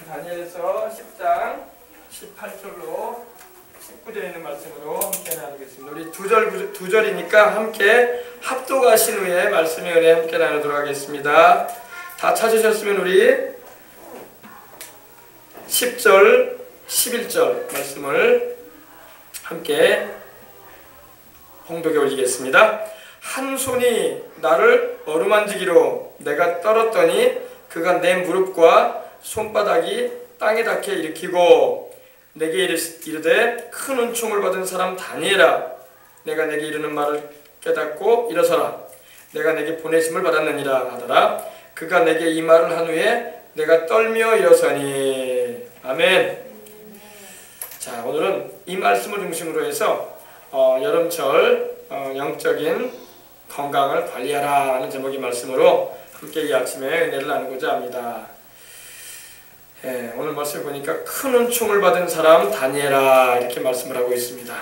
다니엘서 10장 18절로 19절에 있는 말씀으로 함께 나누겠습니다. 우리 두 절이니까 함께 합독하신 후에 말씀의 은혜 함께 나누도록 하겠습니다. 다 찾으셨으면 우리 10절, 11절 말씀을 함께 봉독에 올리겠습니다. 한 손이 나를 어루만지기로 내가 떨었더니 그가 내 무릎과 손바닥이 땅에 닿게 일으키고 내게 이르되 큰 은총을 받은 사람 다니엘아, 내가 내게 이르는 말을 깨닫고 일어서라. 내가 내게 보내심을 받았느니라 하더라. 그가 내게 이 말을 한 후에 내가 떨며 일어서니. 아멘. 자, 오늘은 이 말씀을 중심으로 해서 여름철 영적인 건강을 관리하라 하는 제목의 말씀으로 함께 이 아침에 은혜를 나누고자 합니다. 오늘 말씀을 보니까 큰 은총을 받은 사람 다니엘아 이렇게 말씀을 하고 있습니다.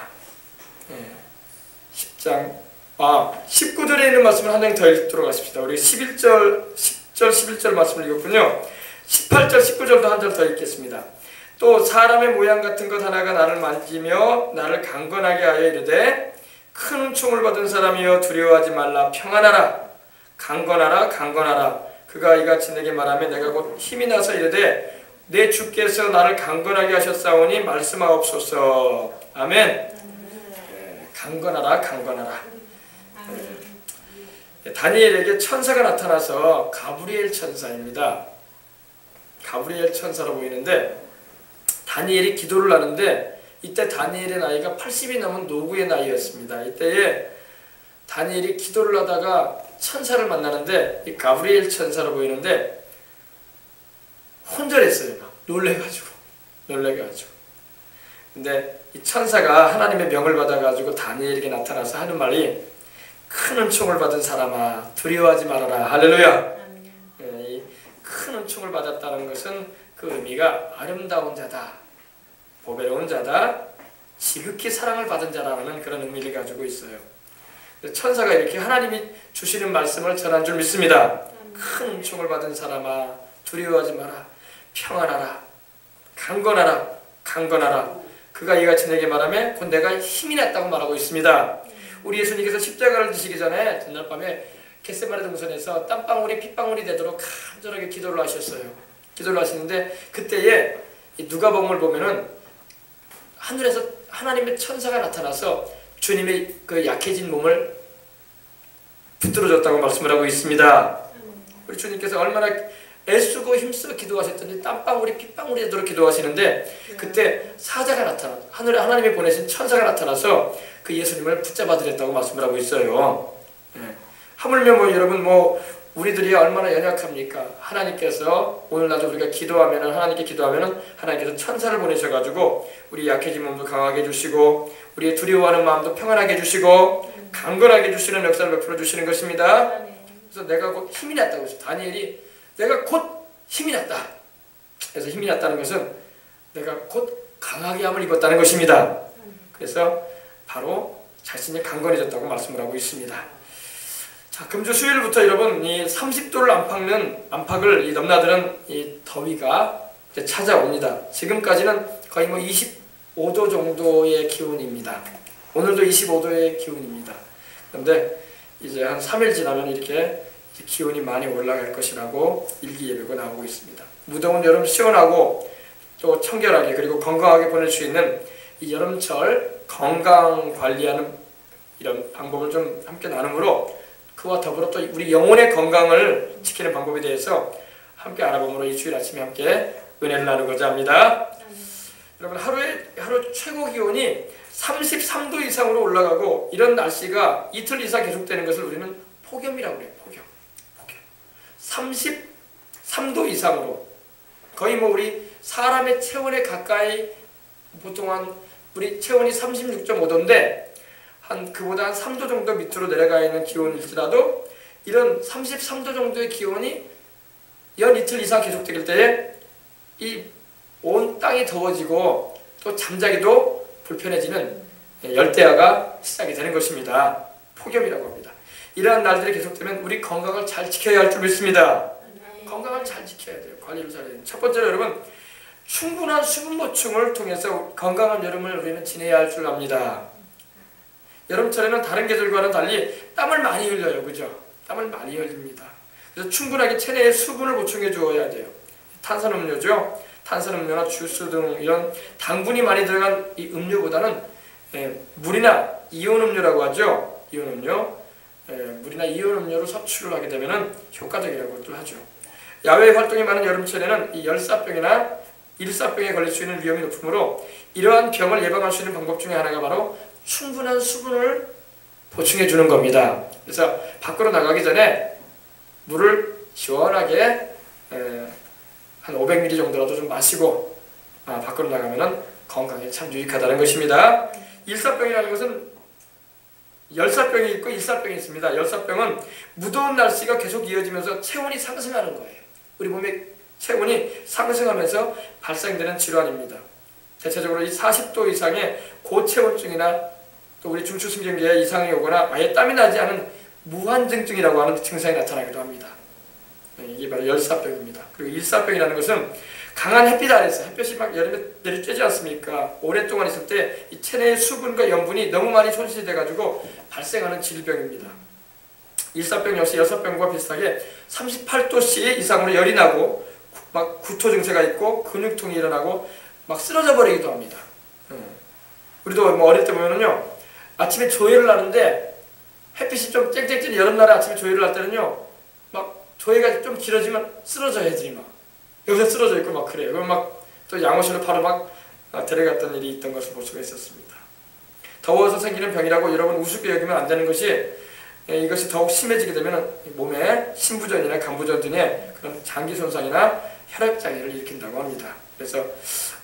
19절에 있는 말씀을 한 장 더 읽도록 하십시다. 우리 10절, 11절 말씀을 읽었군요. 18절, 19절도 한 절 더 읽겠습니다. 또 사람의 모양 같은 것 하나가 나를 만지며 나를 강건하게 하여 이르되 큰 은총을 받은 사람이여 두려워하지 말라. 평안하라. 강건하라. 강건하라. 그가 이같이 내게 말하며 내가 곧 힘이 나서 이르되 내 주께서 나를 강건하게 하셨사오니 말씀하옵소서. 아멘. 강건하라. 강건하라. 다니엘에게 천사가 나타나서 가브리엘 천사입니다. 가브리엘 천사로 보이는데 다니엘이 기도를 하는데 이때 다니엘의 나이가 80이 넘은 노구의 나이였습니다. 이때에 다니엘이 기도를 하다가 천사를 만나는데 이 가브리엘 천사로 보이는데 혼절했어요. 막 놀래가지고. 근데 이 천사가 하나님의 명을 받아가지고 다니엘에게 나타나서 하는 말이 큰 은총을 받은 사람아 두려워하지 말아라. 할렐루야. 이 큰 은총을 받았다는 것은 그 의미가 아름다운 자다, 보배로운 자다, 지극히 사랑을 받은 자라는 그런 의미를 가지고 있어요. 천사가 이렇게 하나님이 주시는 말씀을 전한 줄 믿습니다. 큰 은총을 받은 사람아 두려워하지 마라. 평안하라. 강건하라. 강건하라. 그가 이같이 내게 말하며 곧 내가 힘이 났다고 말하고 있습니다. 우리 예수님께서 십자가를 지시기 전에 전날 밤에 겟세마네 동산에서 땀방울이 핏방울이 되도록 간절하게 기도를 하셨어요. 기도를 하시는데 그때에 누가복음을 보면은 하늘에서 하나님의 천사가 나타나서 주님의 그 약해진 몸을 붙들어줬다고 말씀을 하고 있습니다. 우리 주님께서 얼마나 애쓰고 힘써 기도하셨더니 땀방울이 핏방울이 되도록 기도하시는데 그때 사자가 나타나 하늘에 하나님이 보내신 천사가 나타나서 그 예수님을 붙잡아 드렸다고 말씀을 하고 있어요. 하물며 여러분 우리들이 얼마나 연약합니까? 하나님께서 오늘날도 우리가 기도하면은 하나님께 기도하면은 하나님께서 천사를 보내셔가지고 우리 약해진 몸도 강하게 해주시고 우리의 두려워하는 마음도 평안하게 해주시고 강건하게 해주시는 역사를 베풀어 주시는 것입니다. 그래서 내가 곧 힘이 났다고 했어요. 다니엘이 내가 곧 힘이 났다. 그래서 힘이 났다는 것은 내가 곧 강하게 함을 입었다는 것입니다. 그래서 바로 자신이 강건해졌다고 말씀을 하고 있습니다. 자, 금주 수요일부터 여러분 이 30도를 안팎을 넘나드는 이 더위가 이제 찾아옵니다. 지금까지는 거의 25도 정도의 기온입니다. 오늘도 25도의 기온입니다. 그런데 이제 한 3일 지나면 이렇게 기온이 많이 올라갈 것이라고 일기예보가 나오고 있습니다. 무더운 여름 시원하고 또 청결하게 그리고 건강하게 보낼 수 있는 이 여름철 건강 관리하는 이런 방법을 좀 함께 나눔으로 그와 더불어 또 우리 영혼의 건강을 지키는 방법에 대해서 함께 알아봄으로 이 주일 아침에 함께 은혜를 나누고자 합니다. 여러분 하루 최고 기온이 33도 이상으로 올라가고 이런 날씨가 이틀 이상 계속되는 것을 우리는 폭염이라고 해요. 폭염. 33도 이상으로 거의 우리 사람의 체온에 가까이 보통 우리 체온이 36.5도인데 그보다 한 3도 정도 밑으로 내려가 있는 기온일지라도 이런 33도 정도의 기온이 연 이틀 이상 계속될 때에 이 온 땅이 더워지고 또 잠자기도 불편해지는 열대야가 시작이 되는 것입니다. 폭염이라고 합니다. 이러한 날들이 계속되면 우리 건강을 잘 지켜야 할 줄 믿습니다. 건강을 잘 지켜야 돼요. 관리를 잘해야 돼요. 첫 번째로 여러분 충분한 수분 보충을 통해서 건강한 여름을 우리는 지내야 할 줄 압니다. 여름철에는 다른 계절과는 달리 땀을 많이 흘려요. 그죠? 땀을 많이 흘립니다. 그래서 충분하게 체내에 수분을 보충해 주어야 돼요. 탄산음료죠. 탄산음료나 주스 등 이런 당분이 많이 들어간 이 음료보다는 물이나 이온음료라고 하죠. 이온음료. 물이나 이온음료로 섭취를 하게 되면 효과적이라고도 하죠. 야외 활동이 많은 여름철에는 이 열사병이나 일사병에 걸릴 수 있는 위험이 높으므로 이러한 병을 예방할 수 있는 방법 중에 하나가 바로 충분한 수분을 보충해 주는 겁니다. 그래서 밖으로 나가기 전에 물을 시원하게 한 500ml 정도라도 좀 마시고 밖으로 나가면 건강에 참 유익하다는 것입니다. 일사병이라는 것은 열사병이 있고 일사병이 있습니다. 열사병은 무더운 날씨가 계속 이어지면서 체온이 상승하는 거예요. 우리 몸의 체온이 상승하면서 발생되는 질환입니다. 대체적으로 이 40도 이상의 고체온증이나 또 우리 중추신경계에 이상이 오거나 아예 땀이 나지 않은 무한증증이라고 하는 증상이 나타나기도 합니다. 이게 바로 열사병입니다. 그리고 일사병이라는 것은 강한 햇빛 아래서 햇볕이 막 여름에 내리쬐지 않습니까? 오랫동안 있을 때 이 체내의 수분과 염분이 너무 많이 손실이 돼가지고 발생하는 질병입니다. 일사병 역시 열사병과 비슷하게 38도씨 이상으로 열이 나고 막 구토 증세가 있고 근육통이 일어나고 막 쓰러져 버리기도 합니다. 우리도 뭐 어릴 때 보면은요, 아침에 조회를 하는데 햇빛이 좀 쨍쨍쨍 여름날에 아침에 조회를 할 때는요, 막 조회가 좀 길어지면 쓰러져 애들이 막 여기서 쓰러져 있고 막 그래요. 그럼 막 또 양호실로 바로 막 데려갔던 일이 있던 것을 볼 수가 있었습니다. 더워서 생기는 병이라고 여러분 우습게 여기면 안 되는 것이, 이것이 더욱 심해지게 되면 몸에 신부전이나 간부전 등의 그런 장기 손상이나 혈액 장애를 일으킨다고 합니다. 그래서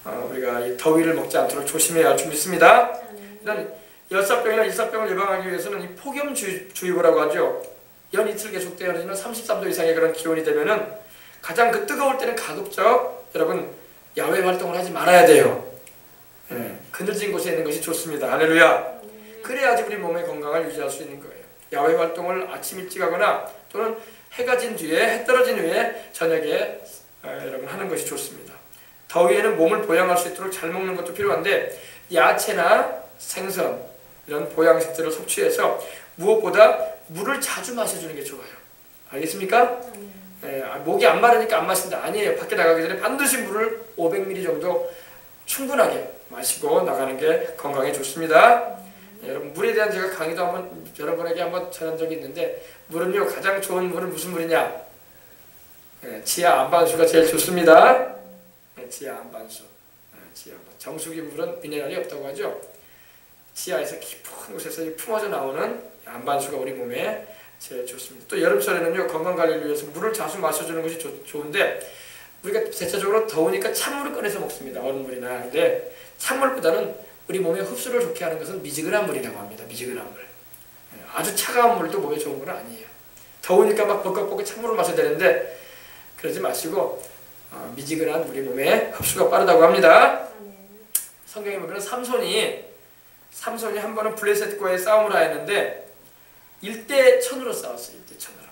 우리가 이 더위를 먹지 않도록 조심해야 할 줄 믿습니다. 이런 열사병이나 일사병을 예방하기 위해서는 이 폭염주의보라고 하죠. 연 이틀 계속되어지는 33도 이상의 그런 기온이 되면은 가장 그 뜨거울 때는 가급적 여러분 야외 활동을 하지 말아야 돼요. 그늘진 곳에 있는 것이 좋습니다. 할렐루야. 그래야지 우리 몸의 건강을 유지할 수 있는 거예요. 야외 활동을 아침 일찍 하거나 또는 해가 진 뒤에, 해 떨어진 후에 저녁에 여러분 하는 것이 좋습니다. 더위에는 몸을 보양할 수 있도록 잘 먹는 것도 필요한데 야채나 생선 이런 보양식들을 섭취해서 무엇보다 물을 자주 마셔주는 게 좋아요. 알겠습니까? 목이 안 마르니까 안 마신다. 아니에요. 밖에 나가기 전에 반드시 물을 500ml 정도 충분하게 마시고 나가는 게 건강에 좋습니다. 여러분 물에 대한 제가 강의도 한번 여러분에게 한번 전한 적이 있는데, 물은요 가장 좋은 물은 무슨 물이냐? 지하 안반수가 제일 좋습니다. 지하 안반수. 정수기 물은 미네랄이 없다고 하죠. 지하에서 깊은 곳에서 품어져 나오는 안반수가 우리 몸에 제일 좋습니다. 또 여름철에는요 건강관리를 위해서 물을 자주 마셔주는 것이 좋은데, 우리가 대체적으로 더우니까 찬물을 꺼내서 먹습니다. 얼음물이나. 근데 찬물보다는 우리 몸에 흡수를 좋게 하는 것은 미지근한 물이라고 합니다. 미지근한 물. 아주 차가운 물도 몸에 좋은 건 아니에요. 더우니까 막 벅벅벅 찬물을 마셔야 되는데 그러지 마시고 미지근한 우리 몸에 흡수가 빠르다고 합니다. 성경에 보면 삼손이 한 번은 블레셋과의 싸움을 하였는데 1대1000으로 싸웠어요. 1대1000으로.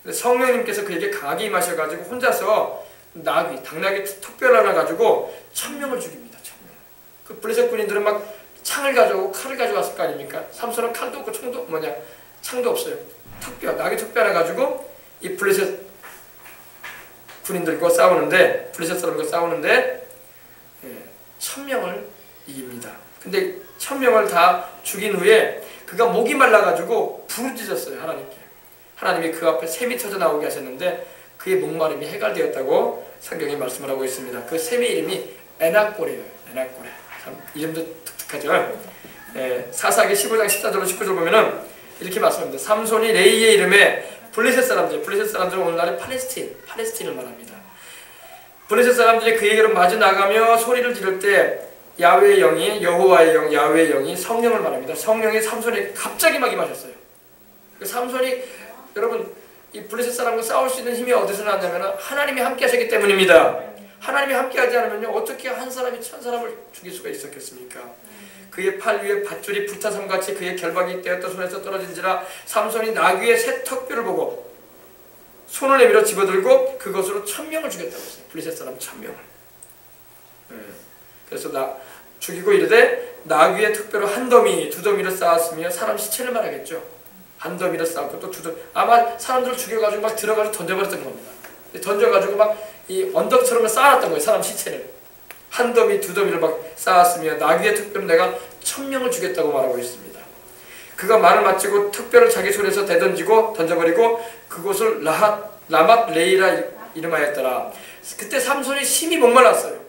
근데 성령님께서 그에게 강하게 임하셔가지고 혼자서 당나귀 턱뼈를 하나 가지고 1000명을 죽입니다. 1000명. 그 블레셋 군인들은 막 창을 가져오고 칼을 가져왔을 거 아닙니까? 삼손은 칼도 없고 창도 없어요. 나귀 턱뼈 하나 가지고 이 블레셋 군인들과 싸우는데, 블레셋 사람과 싸우는데 1000명을 이깁니다. 근데 1000명을 다 죽인 후에 그가 목이 말라가지고 부르짖었어요. 하나님께. 하나님이 그 앞에 샘이 터져 나오게 하셨는데 그의 목마름이 해결되었다고 성경이 말씀을 하고 있습니다. 그 샘의 이름이 에낙고레예요. 에낙고레. 참 이름도 독특하죠. 사사기 15장 14절 19절 보면은 이렇게 말씀합니다. 삼손이 레이의 이름에 블레셋 사람들은 오늘날의 팔레스틴을 말합니다. 블레셋 사람들이 그에게로 마주 나가며 소리를 지를 때 야훼의 영이, 여호와의 영, 야훼의 영이 성령을 말합니다. 성령이 삼손에게 갑자기 막 임하셨어요. 그 삼손이 여러분 이 블레셋 사람과 싸울 수 있는 힘이 어디서 나왔냐면 하나님이 함께 하셨기 때문입니다. 하나님이 함께 하지 않으면 어떻게 한 사람이 1000사람을 죽일 수가 있었겠습니까? 그의 팔 위에 밧줄이 불타삼같이 그의 결박이 떼었던 손에서 떨어진지라 삼손이 나귀의 새 턱뼈를 보고 손을 내밀어 집어들고 그것으로 1000명을 죽였다고 했어요. 블레셋 사람 1000명을. 그래서 죽이고 이르되 나귀의 특별로 한 더미 두 더미를 쌓았으며 사람 시체를 말하겠죠. 한 더미를 쌓고 또 두 더미, 아마 사람들을 죽여가지고 막 들어가지고 던져버렸던 겁니다. 던져가지고 막 이 언덕처럼 쌓아놨던 거예요. 사람 시체를 한 더미 두 더미를 막 쌓았으며 나귀의 특별로 내가 1000명을 주겠다고 말하고 있습니다. 그가 말을 마치고 특별을 자기 손에서 대던지고 던져버리고 그곳을 라맛 레이라 이름하였더라. 그때 삼손이 심히 목말랐어요.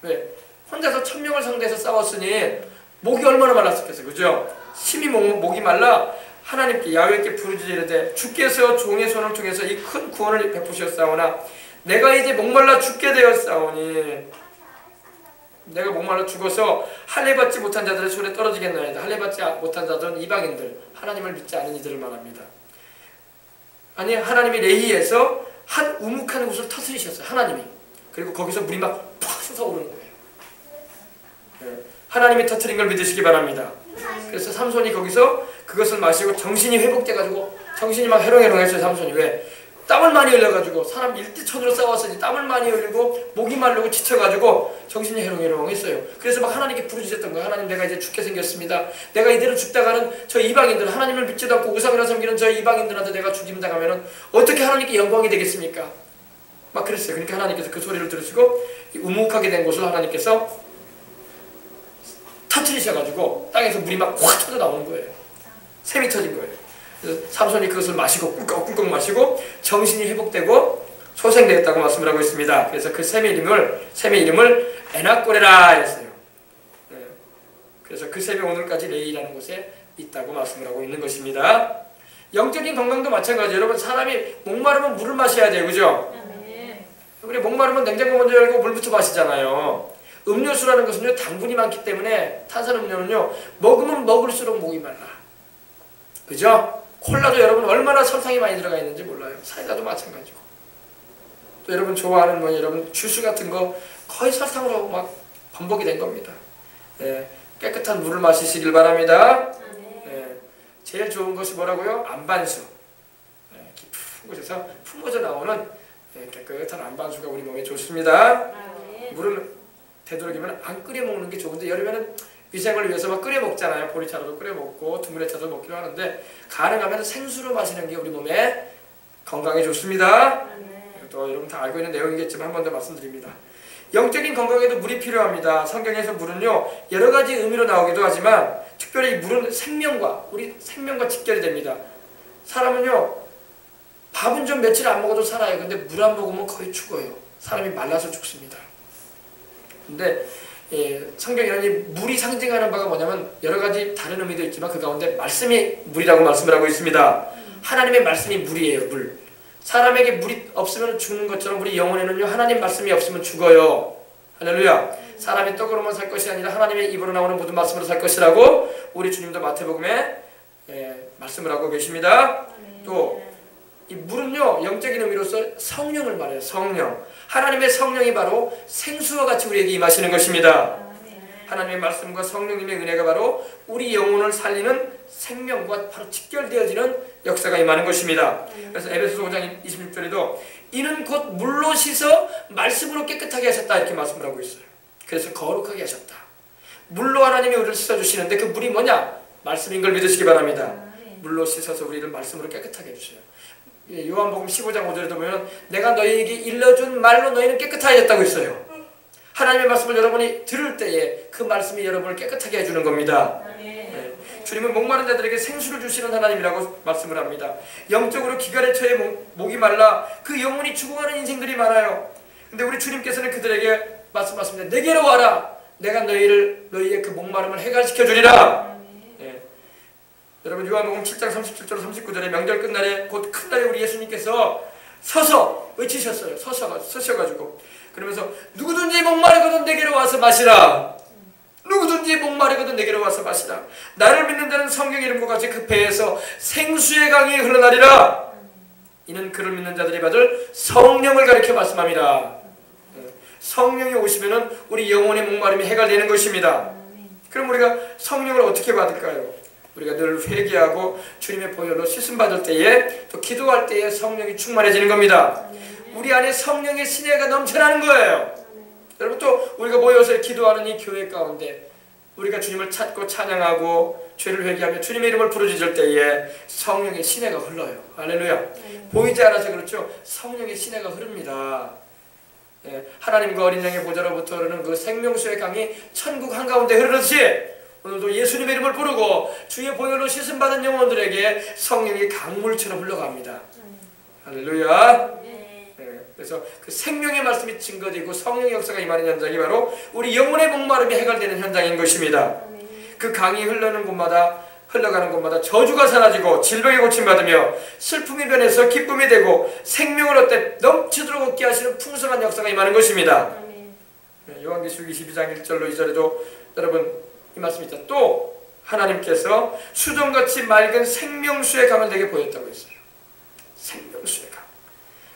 왜? 혼자서 1000명을 상대해서 싸웠으니 목이 얼마나 말랐었겠어요. 그죠? 심히 목이 말라 하나님께 야훼께 부르짖으 이르되 주께서 종의 손을 통해서 이 큰 구원을 베푸셨사오나 내가 이제 목말라 죽게 되었사오니 내가 목말라 죽어서 할례받지 못한 자들의 손에 떨어지겠나이다. 할례받지 못한 자들은 이방인들, 하나님을 믿지 않은 이들을 말합니다. 아니 하나님이 레히에서 한 우묵한 곳을 터뜨리셨어요. 하나님이. 그리고 거기서 물이 막 팍 솟아오르는 거예요. 네. 하나님이 터뜨린 걸 믿으시기 바랍니다. 그래서 삼손이 거기서 그것을 마시고 정신이 회복돼가지고 정신이 막 해롱해롱했어요. 삼손이. 왜? 땀을 많이 흘려가지고 사람 일대천으로 싸웠으니 땀을 많이 흘리고 목이 마르고 지쳐가지고 정신이 해롱해롱했어요. 그래서 막 하나님께 부르짖었던 거예요. 하나님 내가 이제 죽게 생겼습니다. 내가 이대로 죽다가는 저 이방인들 하나님을 믿지도 않고 우상이나 섬기는 저 이방인들한테 내가 죽임당하면 어떻게 하나님께 영광이 되겠습니까? 막 그랬어요. 그러니까 하나님께서 그 소리를 들으시고 우묵하게 된 곳을 하나님께서 터트리셔가지고 땅에서 물이 막 확 터져 나오는 거예요. 샘이 터진 거예요. 그래서 삼손이 그것을 마시고 꿀꺽꿀꺽 마시고 정신이 회복되고 소생되었다고 말씀을 하고 있습니다. 그래서 그 샘의 이름을 에낙고레라 했어요. 네. 그래서 그 샘이 오늘까지 레이라는 곳에 있다고 말씀을 하고 있는 것입니다. 영적인 건강도 마찬가지예요. 여러분 사람이 목마르면 물을 마셔야 돼요. 그죠? 우리 목마르면 냉장고 먼저 열고 물부터 마시잖아요. 음료수라는 것은요 당분이 많기 때문에 탄산음료는요 먹으면 먹을수록 목이 말라. 그죠? 콜라도 여러분 얼마나 설탕이 많이 들어가 있는지 몰라요. 사이다도 마찬가지고. 또 여러분 좋아하는 여러분 주스 같은 거 거의 설탕으로 막 범벅이 된 겁니다. 네, 깨끗한 물을 마시시길 바랍니다. 네, 제일 좋은 것이 뭐라고요? 안반수. 네, 깊은 곳에서 품어져 나오는 깨끗한 안반수가 우리 몸에 좋습니다. 물을 되도록이면 안 끓여 먹는 게 좋은데 여름에는 위생을 위해서 막 끓여 먹잖아요. 보리차로도 끓여 먹고 두물의 차도 먹기로 하는데 가능하면 생수로 마시는 게 우리 몸에 건강에 좋습니다. 또 여러분 다 알고 있는 내용이겠지만 한 번 더 말씀드립니다. 영적인 건강에도 물이 필요합니다. 성경에서 물은요 여러 가지 의미로 나오기도 하지만 특별히 물은 우리 생명과 직결이 됩니다. 사람은요 밥은 좀 며칠 안 먹어도 살아요. 근데 물 안 먹으면 거의 죽어요. 사람이 말라서 죽습니다. 근데 성경에는 물이 상징하는 바가 뭐냐면 여러 가지 다른 의미도 있지만 그 가운데 말씀이 물이라고 말씀을 하고 있습니다. 하나님의 말씀이 물이에요. 물. 사람에게 물이 없으면 죽는 것처럼 우리 영혼에는요 하나님 말씀이 없으면 죽어요. 할렐루야. 사람이 떡으로만 살 것이 아니라 하나님의 입으로 나오는 모든 말씀으로 살 것이라고 우리 주님도 마태복음에 말씀을 하고 계십니다. 또 이 물은요 영적인 의미로서 성령을 말해요. 성령. 하나님의 성령이 바로 생수와 같이 우리에게 임하시는 것입니다. 하나님의 말씀과 성령님의 은혜가 바로 우리 영혼을 살리는 생명과 바로 직결되어지는 역사가 임하는 것입니다. 그래서 에베소서 5장 26절에도 이는 곧 물로 씻어 말씀으로 깨끗하게 하셨다 이렇게 말씀을 하고 있어요. 그래서 거룩하게 하셨다. 물로 하나님이 우리를 씻어주시는데 그 물이 뭐냐? 말씀인 걸 믿으시기 바랍니다. 물로 씻어서 우리를 말씀으로 깨끗하게 해주세요. 요한복음 15장 5절에도 보면 내가 너희에게 일러준 말로 너희는 깨끗하여졌다고 했어요. 하나님의 말씀을 여러분이 들을 때에 그 말씀이 여러분을 깨끗하게 해주는 겁니다. 네. 주님은 목마른 자들에게 생수를 주시는 하나님이라고 말씀을 합니다. 영적으로 기갈에 처해 목이 말라 그 영혼이 죽어가는 인생들이 많아요. 근데 우리 주님께서는 그들에게 말씀하십니다. 내게로 와라. 내가 너희의 그 목마름을 해갈시켜 주리라. 여러분 요한복음 7장 37절 39절에 명절 끝날에 곧 큰날에 우리 예수님께서 서서 외치셨어요. 서셔가지고 그러면서 누구든지 목마르거든 내게로 와서 마시라. 누구든지 목마르거든 내게로 와서 마시라. 나를 믿는 자는 성경 이름과 같이 그 배에서 생수의 강이 흘러나리라. 이는 그를 믿는 자들이 받을 성령을 가리켜 말씀합니다. 성령이 오시면은 우리 영혼의 목마름이 해결되는 것입니다. 그럼 우리가 성령을 어떻게 받을까요? 우리가 늘 회개하고 주님의 보혈로 씻음 받을 때에 또 기도할 때에 성령이 충만해지는 겁니다. 우리 안에 성령의 시내가 넘쳐나는 거예요. 여러분 또 우리가 모여서 기도하는 이 교회 가운데 우리가 주님을 찾고 찬양하고 죄를 회개하며 주님의 이름을 부르짖을 때에 성령의 시내가 흘러요. 할렐루야. 보이지 않아서 그렇죠. 성령의 시내가 흐릅니다. 하나님과 어린 양의 보좌로부터 흐르는 그 생명수의 강이 천국 한가운데 흐르듯이 오늘도 예수님의 이름을 부르고 주의 보혈로 씻음받은 영혼들에게 성령이 강물처럼 흘러갑니다. 할렐루야. 그래서 그 생명의 말씀이 증거되고 성령의 역사가 임하는 현장이 바로 우리 영혼의 목마름이 해결되는 현장인 것입니다. 그 강이 흘러가는 곳마다 저주가 사라지고 질병이 고침받으며 슬픔이 변해서 기쁨이 되고 생명을 얻되 넘치도록 얻게 하시는 풍성한 역사가 임하는 것입니다. 요한계시록 22장 1절로 2절에도 여러분 이 말씀이 있다. 또 하나님께서 수정같이 맑은 생명수의 강을 내게 보였다고 했어요. 생명수의 강.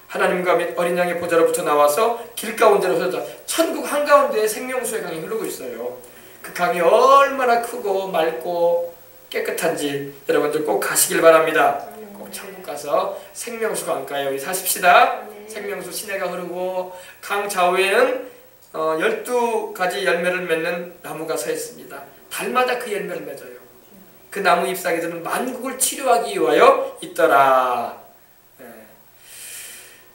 하나님과 및 어린 양의 보좌로부터 나와서 길가운데로 흐르다 천국 한가운데에 생명수의 강이 흐르고 있어요. 그 강이 얼마나 크고 맑고 깨끗한지 여러분들 꼭 가시길 바랍니다. 꼭 천국 가서 생명수 강가에 우리 사십시다. 생명수 시내가 흐르고 강 좌우에는 12가지 열매를 맺는 나무가 서 있습니다. 달마다 그 열매를 맺어요. 그 나무 잎사귀들은 만국을 치료하기 위하여 있더라.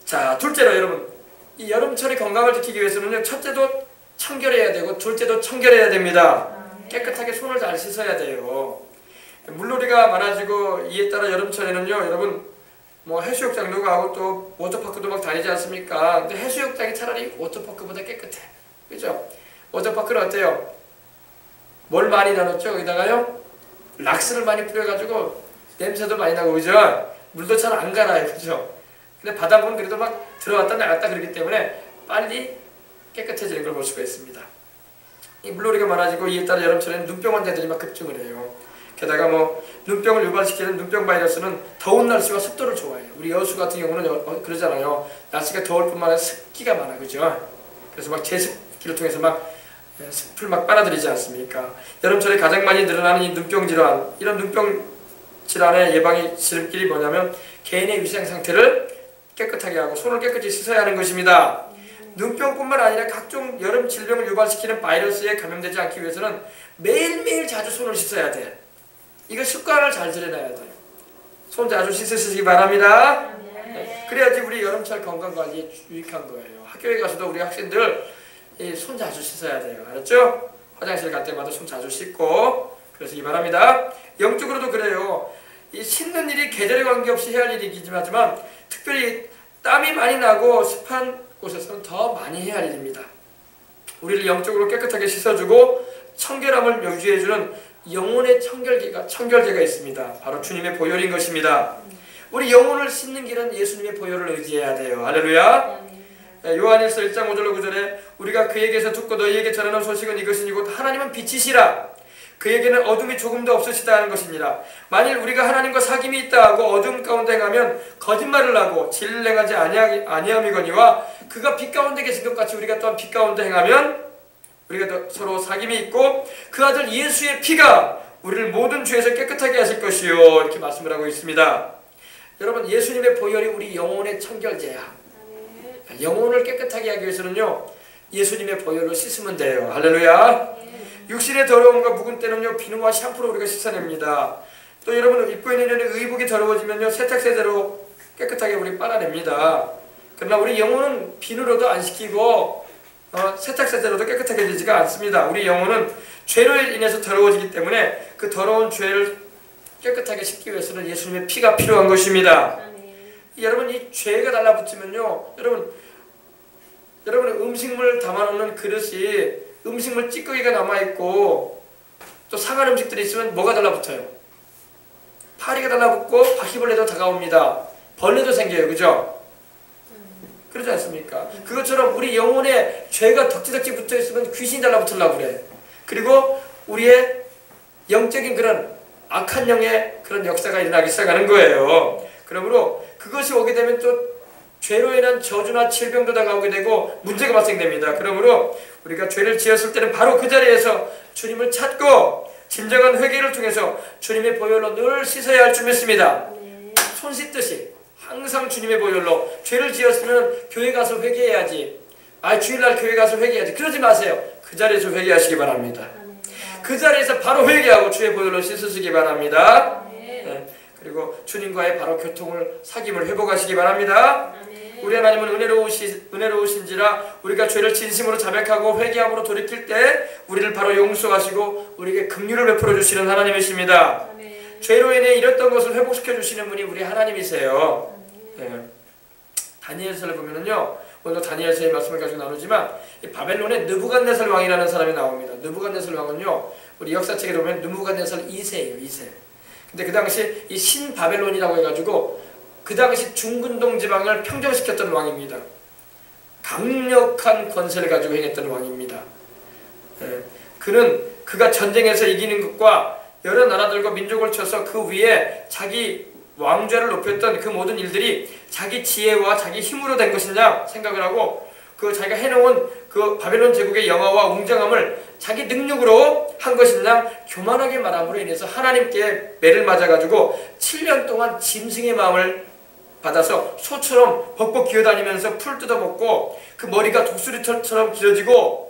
자, 둘째로 여러분, 이 여름철의 건강을 지키기 위해서는요, 첫째도 청결해야 되고 둘째도 청결해야 됩니다. 깨끗하게 손을 잘 씻어야 돼요. 물놀이가 많아지고 이에 따라 여름철에는요, 여러분 뭐 해수욕장도 가고 또 워터파크도 막 다니지 않습니까? 근데 해수욕장이 차라리 워터파크보다 깨끗해. 그죠? 워터파크는 어때요? 뭘 많이 나눴죠? 거기다가요? 락스를 많이 뿌려가지고 냄새도 많이 나고, 그죠? 물도 잘 안 갈아요. 그죠? 근데 바닷물은 그래도 막 들어왔다 나갔다 그러기 때문에 빨리 깨끗해지는 걸 볼 수가 있습니다. 이 물놀이가 많아지고 이에 따라 여름철에는 눈병 환자들이 막 급증을 해요. 게다가 뭐 눈병을 유발시키는 눈병 바이러스는 더운 날씨와 습도를 좋아해요. 우리 여수 같은 경우는 그러잖아요. 날씨가 더울 뿐만 아니라 습기가 많아, 그죠? 그래서 막 제습기를 통해서 막 습을 막 빨아들이지 않습니까? 여름철에 가장 많이 늘어나는 이 눈병 질환, 이런 눈병 질환의 예방의 지름길이 뭐냐면 개인의 위생 상태를 깨끗하게 하고 손을 깨끗이 씻어야 하는 것입니다. 눈병뿐만 아니라 각종 여름 질병을 유발시키는 바이러스에 감염되지 않기 위해서는 매일매일 자주 손을 씻어야 돼. 이거 습관을 잘 들여놔야 돼요. 손 자주 씻으시기 바랍니다. 그래야지 우리 여름철 건강관리에 유익한 거예요. 학교에 가서도 우리 학생들 손 자주 씻어야 돼요. 알았죠? 화장실 갈 때마다 손 자주 씻고 그러시기 바랍니다. 영적으로도 그래요. 이 씻는 일이 계절에 관계없이 해야 할 일이긴 하지만 특별히 땀이 많이 나고 습한 곳에서는 더 많이 해야 할 일입니다. 우리를 영적으로 깨끗하게 씻어주고 청결함을 유지해주는 영혼의 청결제가 있습니다. 바로 주님의 보혈인 것입니다. 우리 영혼을 씻는 길은 예수님의 보혈을 의지해야 돼요. 할렐루야. 요한일서 1장 5절로 9절에 우리가 그에게서 듣고 너희에게 전하는 소식은 이것이니 곧 하나님은 빛이시라. 그에게는 어둠이 조금도 없으시다 하는 것이니라. 만일 우리가 하나님과 사귐이 있다 하고 어둠 가운데 행하면 거짓말을 하고 진리를 행하지 아니함이거니와 그가 빛 가운데 계신 것 같이 우리가 또한 빛 가운데 행하면 우리가 서로 사귐이 있고 그 아들 예수의 피가 우리를 모든 죄에서 깨끗하게 하실 것이요. 이렇게 말씀을 하고 있습니다. 여러분, 예수님의 보혈이 우리 영혼의 청결제야. 영혼을 깨끗하게 하기 위해서는요, 예수님의 보혈로 씻으면 돼요. 할렐루야. 육신의 더러움과 묵은 때는요, 비누와 샴푸로 우리가 씻어냅니다. 또 여러분, 입고 있는 의복이 더러워지면요, 세탁세제로 깨끗하게 우리 빨아냅니다. 그러나 우리 영혼은 비누로도 안 씻기고 세탁세제로도 깨끗하게 되지가 않습니다. 우리 영혼은 죄로 인해서 더러워지기 때문에 그 더러운 죄를 깨끗하게 씻기 위해서는 예수님의 피가 필요한 것입니다. 여러분, 이 죄가 달라붙으면요, 여러분 음식물 담아놓는 그릇이 음식물 찌꺼기가 남아있고 또 상한 음식들이 있으면 뭐가 달라붙어요? 파리가 달라붙고 바퀴벌레도 다가옵니다. 벌레도 생겨요. 그죠? 그러지 않습니까? 그것처럼 우리 영혼에 죄가 덕지덕지 붙어있으면 귀신이 달라붙으려고 그래. 그리고 우리의 영적인 그런 악한 영의 그런 역사가 일어나기 시작하는 거예요. 그러므로 그것이 오게 되면 또 죄로 인한 저주나 질병도 다가오게 되고 문제가 발생됩니다. 그러므로 우리가 죄를 지었을 때는 바로 그 자리에서 주님을 찾고 진정한 회개를 통해서 주님의 보혈로 늘 씻어야 할 줄 믿습니다. 손 씻듯이 항상 주님의 보혈로 죄를 지었으면 교회 가서 회개해야지. 주일날 교회 가서 회개하지. 그러지 마세요. 그 자리에서 회개하시기 바랍니다. 그 자리에서 바로 회개하고 주의 보혈로 씻으시기 바랍니다. 그리고 주님과의 바로 교통을 사귐을 회복하시기 바랍니다. 우리 하나님은 은혜로우신지라 우리가 죄를 진심으로 자백하고 회개함으로 돌이킬 때 우리를 바로 용서하시고 우리에게 긍휼을 베풀어 주시는 하나님이십니다. 죄로 인해 잃었던 것을 회복시켜 주시는 분이 우리 하나님이세요. 다니엘서를 보면은요, 오늘도 다니엘서의 말씀을 가지고 나누지만 이 바벨론의 느부갓네살 왕이라는 사람이 나옵니다. 느부갓네살 왕은요, 우리 역사책에 보면 느부갓네살 2세예요. 2세. 근데 그 당시 이 신바벨론이라고 해가지고 그 당시 중근동 지방을 평정시켰던 왕입니다. 강력한 권세를 가지고 행했던 왕입니다. 그가 전쟁에서 이기는 것과 여러 나라들과 민족을 쳐서 그 위에 자기 왕좌를 높였던 그 모든 일들이 자기 지혜와 자기 힘으로 된 것이냐 생각을 하고 그 자기가 해놓은 그 바벨론 제국의 영화와 웅장함을 자기 능력으로 한 것이냐 교만하게 말함으로 인해서 하나님께 매를 맞아가지고 7년 동안 짐승의 마음을 받아서 소처럼 벅벅 기어다니면서 풀 뜯어먹고 그 머리가 독수리털처럼 길어지고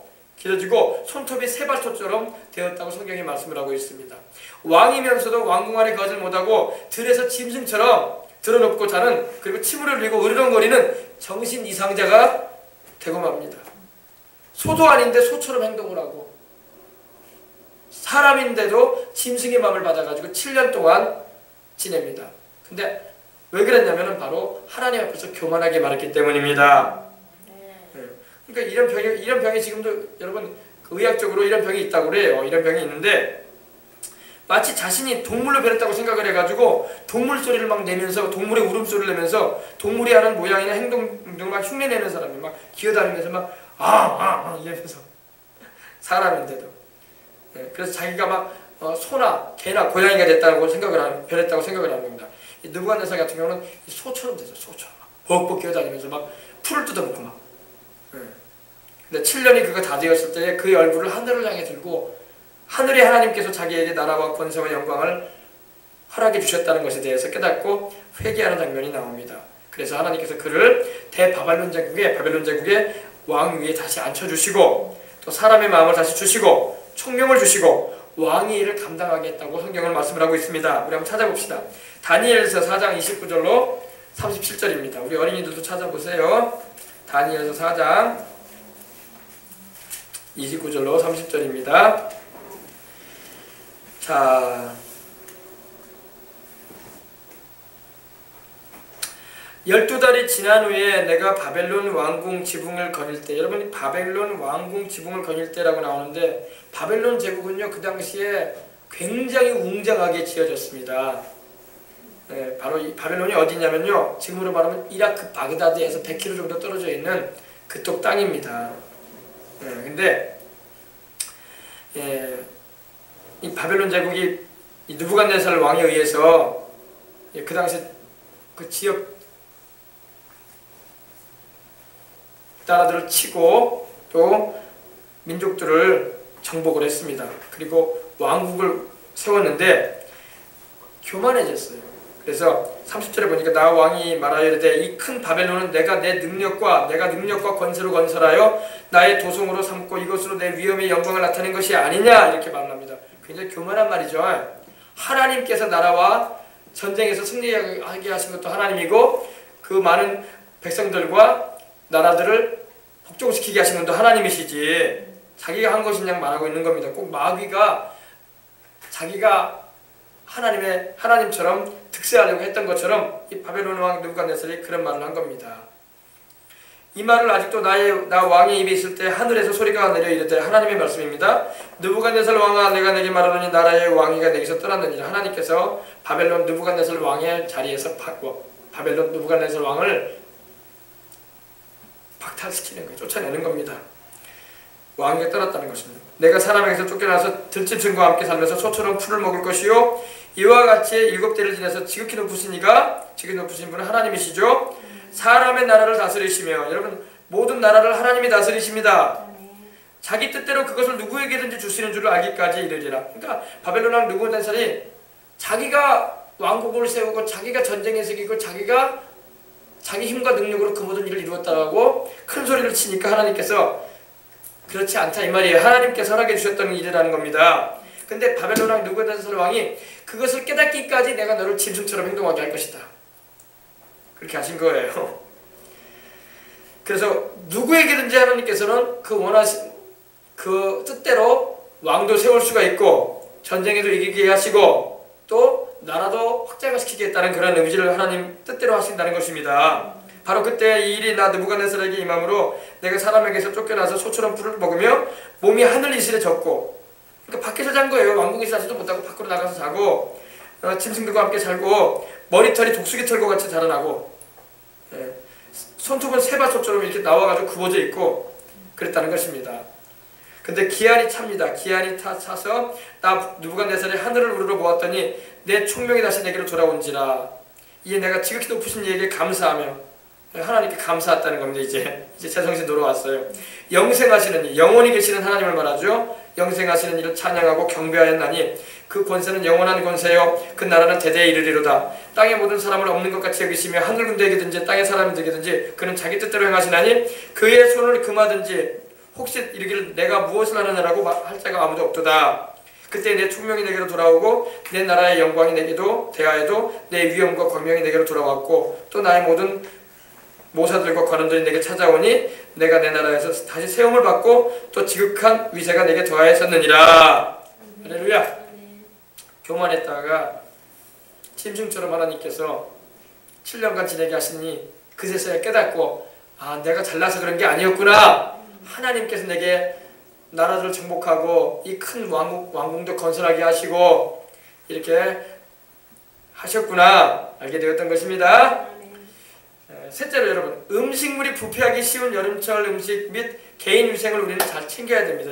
손톱이 세발톱처럼 되었다고 성경이 말씀을 하고 있습니다. 왕이면서도 왕궁 안에 거하지 못하고 들에서 짐승처럼 드러눕고 자는, 그리고 침을 흘리고 으르렁거리는 정신 이상자가 되고 맙니다. 소도 아닌데 소처럼 행동을 하고 사람인데도 짐승의 마음을 받아가지고 7년 동안 지냅니다. 근데 왜 그랬냐면 바로 하나님 앞에서 교만하게 말했기 때문입니다. 그러니까 이런 병이 지금도 여러분 의학적으로 이런 병이 있다고 그래요. 이런 병이 있는데 마치 자신이 동물로 변했다고 생각을 해가지고 동물 소리를 막 내면서 동물의 울음소리를 내면서 동물이 하는 모양이나 행동 등을 막 흉내내는 사람이 막 기어다니면서 막 이러면서 사람인데도 그래서 자기가 막 소나 개나 고양이가 변했다고 생각을 하는 겁니다. 이 느부갓네살 같은 경우는 소처럼 되죠. 소처럼 벅벅 기어다니면서 막 풀을 뜯어먹고 막. 근데 7년이 그가 다 되었을 때 그의 얼굴을 하늘을 향해 들고 하늘의 하나님께서 자기에게 나라와 권세와 영광을 허락해 주셨다는 것에 대해서 깨닫고 회개하는 장면이 나옵니다. 그래서 하나님께서 그를 바벨론 제국의 왕 위에 다시 앉혀주시고 또 사람의 마음을 다시 주시고 총명을 주시고 왕의 일을 감당하게 했다고 성경을 말씀을 하고 있습니다. 우리 한번 찾아봅시다. 다니엘서 4장 29절로 37절입니다. 우리 어린이들도 찾아보세요. 다니엘서 4장 29절로 30절입니다. 자, 12달이 지난 후에 내가 바벨론 왕궁 지붕을 거닐 때, 여러분이 바벨론 왕궁 지붕을 거닐 때라고 나오는데 바벨론 제국은요 그 당시에 굉장히 웅장하게 지어졌습니다. 바로 이 바벨론이 어디냐면요, 지금으로 말하면 이라크 바그다드에서 100km 정도 떨어져 있는 그쪽 땅입니다. 근데 이 바벨론 제국이 이 느부갓네살 왕에 의해서 그 당시 그 지역 나라들을 치고 또 민족들을 정복을 했습니다. 그리고 왕국을 세웠는데 교만해졌어요. 그래서 30절에 보니까 나 왕이 말하여 이르되 이 큰 바벨론은 내가 능력과 권세로 건설하여 나의 도성으로 삼고 이것으로 내 위엄의 영광을 나타낸 것이 아니냐 이렇게 말합니다. 굉장히 교만한 말이죠. 하나님께서 나라와 전쟁에서 승리하게 하신 것도 하나님이고 그 많은 백성들과 나라들을 복종시키게 하신 것도 하나님이시지 자기가 한 것이냐 말하고 있는 겁니다. 꼭 마귀가 자기가 하나님처럼 득세하려고 했던 것처럼 이 바벨론 왕 느부갓네살이 그런 말을 한 겁니다. 이 말을 아직도 나 왕의 입에 있을 때 하늘에서 소리가 내려 이르되 하나님의 말씀입니다. 느부갓네살 왕아 내가 내게 말하노니 나라의 왕위가 내게서 떠났느니라. 하나님께서 바벨론 느부갓네살 왕의 자리에서 바벨론 느부갓네살 왕을 박탈시키는 거예요. 쫓아내는 겁니다. 왕위가 떠났다는 것입니다. 내가 사람에게서 쫓겨나서 들짐승과 함께 살면서 소처럼 풀을 먹을 것이요 이와 같이 7대를 지내서 지극히 높으신 분은 하나님이시죠. 사람의 나라를 다스리시며, 여러분 모든 나라를 하나님이 다스리십니다. 자기 뜻대로 그것을 누구에게든지 주시는 줄을 알기까지 이르리라. 그러니까 바벨론 왕 느부갓네살이 자기가 왕국을 세우고 자기가 전쟁에서 이기고 자기가 자기 힘과 능력으로 그 모든 일을 이루었다고 큰 큰 소리를 치니까 하나님께서 그렇지 않다 이 말이에요. 하나님께서 허락해 주셨던 일이라는 겁니다. 근데 바벨론 왕 느부갓네살 왕이 그것을 깨닫기까지 내가 너를 짐승처럼 행동하게 할 것이다. 그렇게 하신 거예요. 그래서 누구에게든지 하나님께서는 그 원하신 그 뜻대로 왕도 세울 수가 있고 전쟁에도 이기게 하시고 또 나라도 확장시키겠다는 그런 의지를 하나님 뜻대로 하신다는 것입니다. 바로 그때 이 일이 나 느부갓네살에게 임함으로 내가 사람에게서 쫓겨나서 소처럼 풀을 먹으며 몸이 하늘 이슬에 젖고, 그러니까 밖에서 잔 거예요. 왕궁에서 자지도 못하고 밖으로 나가서 자고 짐승들과 함께 살고 머리털이 독수리 털과 같이 자라나고 손톱은 세바톱처럼 이렇게 나와가지고 굽어져 있고 그랬다는 것입니다. 근데 기한이 찹니다. 기한이 차서 나 느부갓네살이 하늘을 우러러 보았더니 내 총명이 다시 내게로 돌아온지라. 이에 내가 지극히 높으신 이에게 감사하며, 하나님께 감사했다는 겁니다. 이제 제정신 돌아왔어요. 영생하시는 이, 영원히 계시는 하나님을 말하죠. 영생하시는 이를 찬양하고 경배하였나니 그 권세는 영원한 권세요 그 나라는 대대에 이르리로다. 땅의 모든 사람을 없는 것 같이 여기시며 하늘 군대에게든지 땅의 사람들에게든지 그는 자기 뜻대로 행하시나니 그의 손을 금하든지 혹시 이르기를 내가 무엇을 하느냐라고 할 자가 아무도 없도다. 그때 내 총명이 내게로 돌아오고 내 나라의 영광이 내게도 대하여도 내 위엄과 광명이 내게로 돌아왔고 또 나의 모든 모사들과 관원들이 내게 찾아오니 내가 내 나라에서 다시 세움을 받고 또 지극한 위세가 내게 더하였었느니라. 할렐루야. 교만했다가 짐승처럼 하나님께서 7년간 지내게 하시니 그제서야 깨닫고 아 내가 잘나서 그런 게 아니었구나. 하나님께서 내게 나라들을 정복하고 이 큰 왕궁도 건설하게 하시고 이렇게 하셨구나 알게 되었던 것입니다. 셋째로 여러분, 음식물이 부패하기 쉬운 여름철 음식 및 개인 위생을 우리는 잘 챙겨야 됩니다.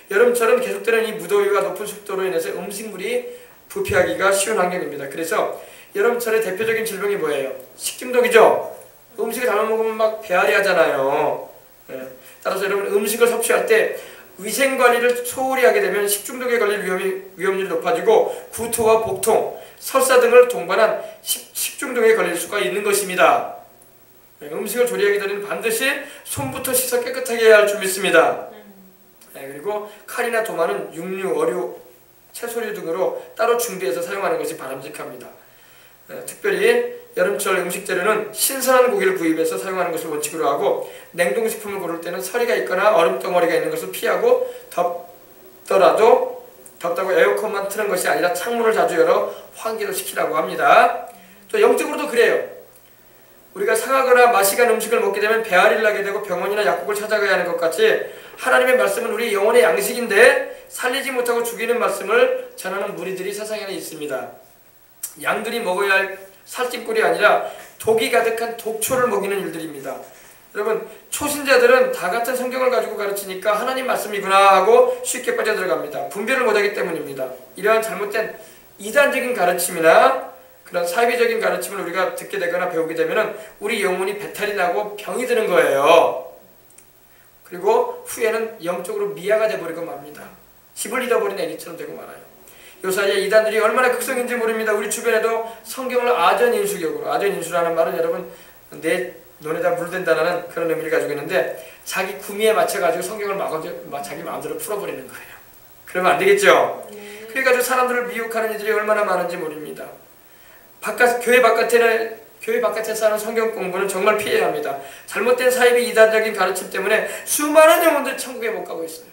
여름철은 계속되는 이 무더위와 높은 습도로 인해서 음식물이 부패하기가 쉬운 환경입니다. 그래서 여름철의 대표적인 질병이 뭐예요? 식중독이죠. 음식을 잘못 먹으면 막 배앓이 하잖아요. 따라서 여러분 음식을 섭취할 때 위생관리를 소홀히 하게 되면 식중독에 걸릴 위험률이 높아지고 구토와 복통, 설사 등을 동반한 식중독에 걸릴 수가 있는 것입니다. 음식을 조리하기 전에는 반드시 손부터 씻어 깨끗하게 해야 할 줄 믿습니다. 그리고 칼이나 도마는 육류, 어류, 채소류 등으로 따로 준비해서 사용하는 것이 바람직합니다. 특별히 여름철 음식 재료는 신선한 고기를 구입해서 사용하는 것을 원칙으로 하고 냉동식품을 고를 때는 서리가 있거나 얼음덩어리가 있는 것을 피하고 덥다고 에어컨만 트는 것이 아니라 창문을 자주 열어 환기를 시키라고 합니다. 또 영적으로도 그래요. 우리가 상하거나 마시간 음식을 먹게 되면 배앓이를 하게 되고 병원이나 약국을 찾아가야 하는 것 같이 하나님의 말씀은 우리 영혼의 양식인데 살리지 못하고 죽이는 말씀을 전하는 무리들이 세상에 있습니다. 양들이 먹어야 할 살찐꿀이 아니라 독이 가득한 독초를 먹이는 일들입니다. 여러분 초신자들은 다 같은 성경을 가지고 가르치니까 하나님 말씀이구나 하고 쉽게 빠져들어갑니다. 분별을 못하기 때문입니다. 이러한 잘못된 이단적인 가르침이나 그런 사이비적인 가르침을 우리가 듣게 되거나 배우게 되면 우리 영혼이 배탈이 나고 병이 드는 거예요. 그리고 후에는 영적으로 미아가 되어버리고 맙니다. 집을 잃어버린 애기처럼 되고 말아요. 요사이에 이단들이 얼마나 극성인지 모릅니다. 우리 주변에도 성경을 아전인수격으로, 아전인수라는 말은 여러분 내 눈에다 물댄다는 그런 의미를 가지고 있는데 자기 구미에 맞춰가지고 성경을 자기 마음대로 풀어버리는 거예요. 그러면 안 되겠죠? 그래가지고 사람들을 미혹하는 이들이 얼마나 많은지 모릅니다. 교회 바깥에서 하는 성경 공부는 정말 피해야 합니다. 잘못된 사이비 이단적인 가르침 때문에 수많은 영혼들이 천국에 못 가고 있어요.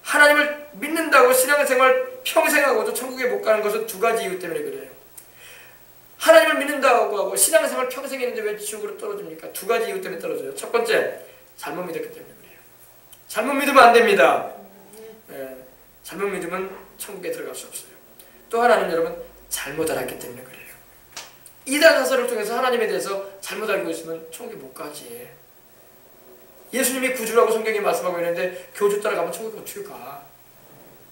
하나님을 믿는다고 신앙생활 평생 하고도 천국에 못 가는 것은 두 가지 이유 때문에 그래요. 하나님을 믿는다고 하고 신앙생활 평생 했는데 왜 지옥으로 떨어집니까? 두 가지 이유 때문에 떨어져요. 첫 번째, 잘못 믿었기 때문에 그래요. 잘못 믿으면 안 됩니다. 잘못 믿으면 천국에 들어갈 수 없어요. 또 하나는 여러분 잘못 알았기 때문에 그래요. 이단 사설을 통해서 하나님에 대해서 잘못 알고 있으면 천국에 못 가지. 예수님이 구주라고 성경에 말씀하고 있는데 교주 따라가면 천국에 어떻게 가?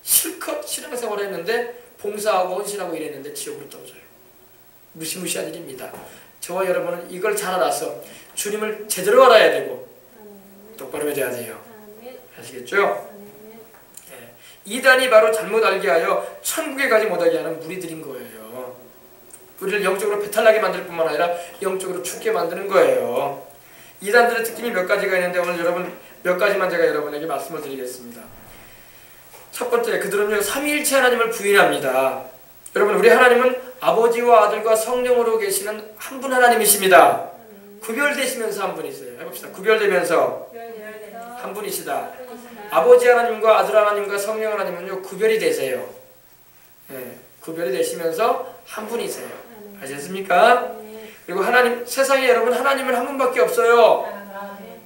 실컷 신앙생활 했는데 봉사하고 헌신하고 이랬는데 지옥으로 떨어져요. 무시무시한 일입니다. 저와 여러분은 이걸 잘 알아서 주님을 제대로 알아야 되고 똑바로 믿어야 돼요. 아시겠죠? 이단이 바로 잘못 알게 하여 천국에 가지 못하게 하는 무리들인 거예요. 우리를 영적으로 배탈나게 만들 뿐만 아니라 영적으로 죽게 만드는 거예요. 이단들의 특징이 몇 가지가 있는데 오늘 여러분 몇 가지만 제가 여러분에게 말씀을 드리겠습니다. 첫 번째, 그들은요 삼위일체 하나님을 부인합니다. 여러분, 우리 하나님은 아버지와 아들과 성령으로 계시는 한 분 하나님이십니다. 구별되시면서 한 분이세요. 해봅시다. 구별되면서 한 분이시다. 아버지 하나님과 아들 하나님과 성령 하나님은요 구별이 되세요. 네, 구별이 되시면서 한 분이세요. 아셨습니까? 그리고 하나님, 세상에 여러분 하나님은 한 분밖에 없어요.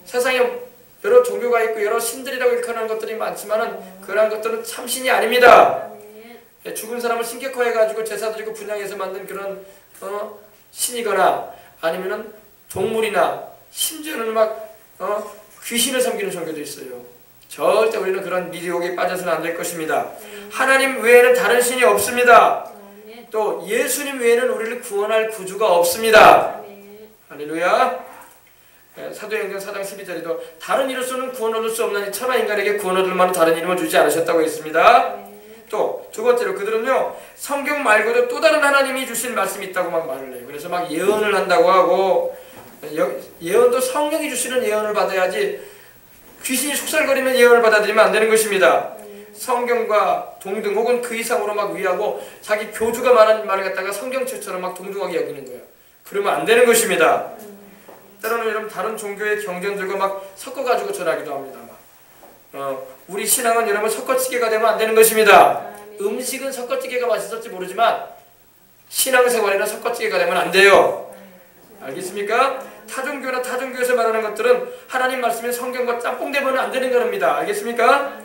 세상에 여러 종교가 있고 여러 신들이라고 일컫는 것들이 많지만은 그러한 것들은 참신이 아닙니다. 죽은 사람을 신격화해가지고 제사 드리고 분양해서 만든 그런 신이거나 아니면은 동물이나 심지어는 막 귀신을 섬기는 종교도 있어요. 절대 우리는 그런 미혹에 빠져서는 안 될 것입니다. 하나님 외에는 다른 신이 없습니다. 또 예수님 외에는 우리를 구원할 구주가 없습니다. 할렐루야. 사도행전 4장 12절에도 다른 이로서는 구원 얻을 수 없나니 천하 인간에게 구원 얻을 만한 다른 이름을 주지 않으셨다고 했습니다. 또 두 번째로 그들은요 성경 말고도 또 다른 하나님이 주신 말씀이 있다고 막 말을 해요. 그래서 막 예언을 한다고 하고, 예언도 성령이 주시는 예언을 받아야지 귀신이 속살거리는 예언을 받아들이면 안 되는 것입니다. 성경과 동등 혹은 그 이상으로 막 위하고 자기 교주가 말한 말을 갖다가 성경책처럼 막 동등하게 여기는 거예요. 그러면 안 되는 것입니다. 때로는 여러분 다른 종교의 경전들과 막 섞어가지고 전하기도 합니다. 우리 신앙은 여러분 섞어찌개가 되면 안 되는 것입니다. 음식은 섞어찌개가 맛있을지 모르지만 신앙생활에는 섞어찌개가 되면 안 돼요. 알겠습니까? 타종교나 타종교에서 말하는 것들은 하나님 말씀인 성경과 짬뽕되면 안 되는 겁니다. 알겠습니까?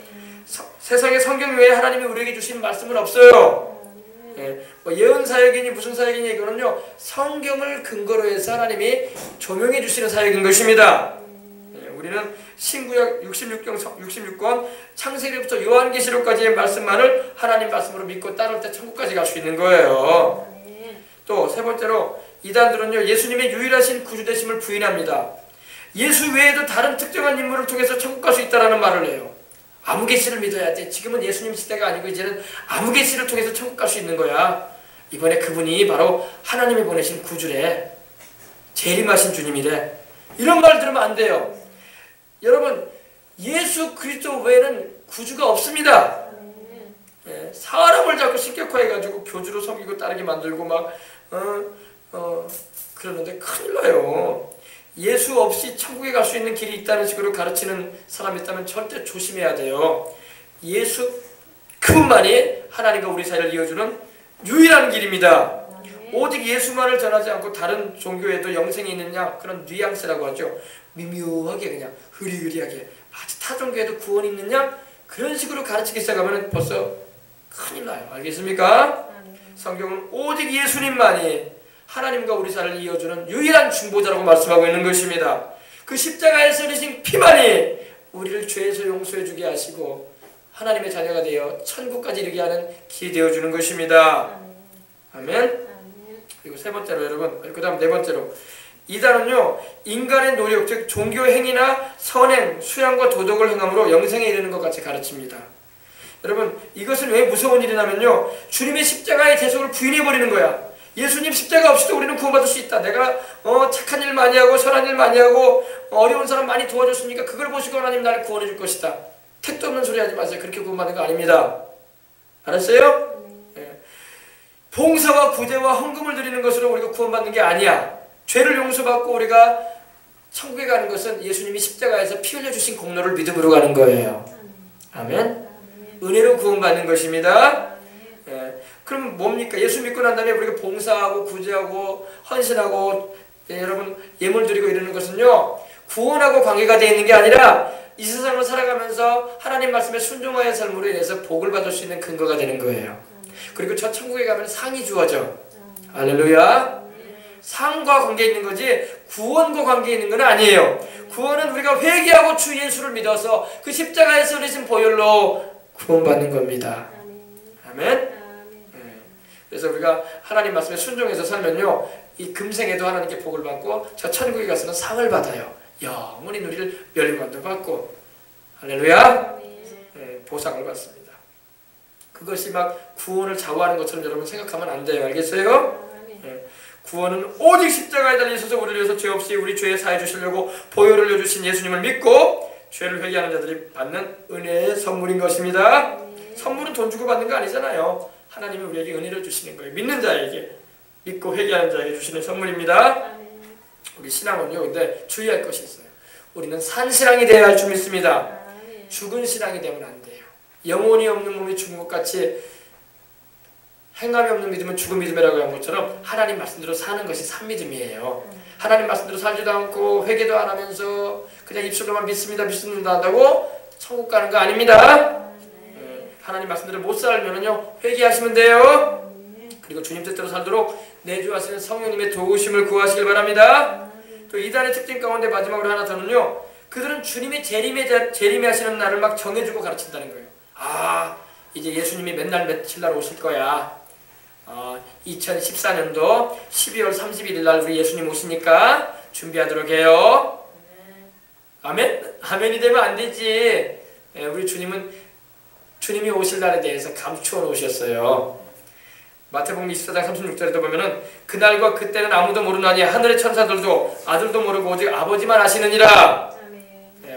세상에 성경 외에 하나님이 우리에게 주신 말씀은 없어요. 예언 사역이니 무슨 사역이니 이거는요 성경을 근거로 해서 하나님이 조명해 주시는 사역인 것입니다. 우리는 신구약 66권 창세기부터 요한계시록까지의 말씀만을 하나님 말씀으로 믿고 따를 때 천국까지 갈 수 있는 거예요. 또 세 번째로 이단들은요 예수님의 유일하신 구주되심을 부인합니다. 예수 외에도 다른 특정한 인물을 통해서 천국 갈 수 있다는 말을 해요. 아무 계시를 믿어야 돼. 지금은 예수님 시대가 아니고 이제는 아무 계시를 통해서 천국 갈 수 있는 거야. 이번에 그분이 바로 하나님이 보내신 구주래. 재림하신 주님이래. 이런 말 들으면 안 돼요. 여러분, 예수 그리스도 외에는 구주가 없습니다. 사람을 자꾸 신격화해가지고 교주로 섬기고 따르게 만들고 막 그러는데 큰일 나요. 예수 없이 천국에 갈 수 있는 길이 있다는 식으로 가르치는 사람이 있다면 절대 조심해야 돼요. 예수 그분만이 하나님과 우리 사이를 이어주는 유일한 길입니다. 오직 예수만을 전하지 않고 다른 종교에도 영생이 있느냐, 그런 뉘앙스라고 하죠. 미묘하게 그냥 흐리흐리하게 아주 타 종교에도 구원이 있느냐, 그런 식으로 가르치기 시작하면 벌써 큰일 나요. 알겠습니까? 성경은 오직 예수님만이 하나님과 우리 사이를 이어주는 유일한 중보자라고 말씀하고 있는 것입니다. 그 십자가에서 흘리신 피만이 우리를 죄에서 용서해 주게 하시고 하나님의 자녀가 되어 천국까지 이르게 하는 길이 되어주는 것입니다. 아멘. 그리고 세 번째로 여러분, 그 다음 네 번째로 이단은요 인간의 노력, 즉 종교 행위나 선행, 수양과 도덕을 행함으로 영생에 이르는 것 같이 가르칩니다. 여러분, 이것은 왜 무서운 일이냐면요 주님의 십자가의 대속을 부인해버리는 거야. 예수님 십자가 없이도 우리는 구원받을 수 있다. 내가 착한 일 많이 하고 선한 일 많이 하고 어려운 사람 많이 도와줬으니까 그걸 보시고 하나님 나를 구원해 줄 것이다. 택도 없는 소리 하지 마세요. 그렇게 구원받는 거 아닙니다. 알았어요? 네. 봉사와 구제와 헌금을 드리는 것으로 우리가 구원받는 게 아니야. 죄를 용서받고 우리가 천국에 가는 것은 예수님이 십자가에서 피 흘려주신 공로를 믿음으로 가는 거예요. 아멘. 은혜로 구원받는 것입니다. 예. 그럼 뭡니까? 예수 믿고 난 다음에 우리가 봉사하고 구제하고 헌신하고 여러분 예물 드리고 이러는 것은요 구원하고 관계가 되어 있는 게 아니라 이 세상을 살아가면서 하나님 말씀에 순종하여 삶으로 인해서 복을 받을 수 있는 근거가 되는 거예요. 그리고 저 천국에 가면 상이 주어져. 할렐루야. 상과 관계 있는 거지 구원과 관계 있는 건 아니에요. 구원은 우리가 회개하고 주 예수를 믿어서 그 십자가에서 흘리신 보혈로 구원받는 겁니다. 아멘. 그래서 우리가 하나님 말씀에 순종해서 살면요 이 금생에도 하나님께 복을 받고 저 천국에 가서는 상을 받아요. 영원히 누릴 멸류관도 받고 할렐루야. 보상을 받습니다. 그것이 막 구원을 좌우하는 것처럼 여러분 생각하면 안 돼요. 알겠어요? 구원은 오직 십자가에 달리셔서 우리를 위해서 죄 없이 우리 죄에 사해 주시려고 보혈을 흘려주신 예수님을 믿고 죄를 회개하는 자들이 받는 은혜의 선물인 것입니다. 선물은 돈 주고 받는 거 아니잖아요. 하나님이 우리에게 은혜를 주시는 거예요. 믿는 자에게, 믿고 회개하는 자에게 주시는 선물입니다. 우리 신앙은요, 근데 주의할 것이 있어요. 우리는 산신앙이 되어야 할 줄 믿습니다. 죽은 신앙이 되면 안 돼요. 영혼이 없는 몸이 죽은 것 같이 행함이 없는 믿음은 죽은 믿음이라고 한 것처럼 하나님 말씀대로 사는 것이 산믿음이에요. 하나님 말씀대로 살지도 않고 회개도 안 하면서 그냥 입술로만 믿습니다 한다고 천국 가는 거 아닙니다. 하나님 말씀대로 못 살면은요, 회개하시면 돼요. 그리고 주님 뜻대로 살도록 내주하시는 성령님의 도우심을 구하시길 바랍니다. 또 이단의 특징 가운데 마지막으로 하나 더는요, 그들은 주님이 재림하시는 날을 막 정해주고 가르친다는 거예요. 아, 이제 예수님이 맨날 며칠 날 오실 거야. 2014년도 12월 31일 날 우리 예수님 오시니까 준비하도록 해요. 아멘? 아멘이 되면 안 되지. 우리 주님이 오실 날에 대해서 감추어 놓으셨어요. 마태복음 24장 36절에도 보면은 그날과 그때는 아무도 모르나니 하늘의 천사들도 아들도 모르고 오직 아버지만 아시느니라.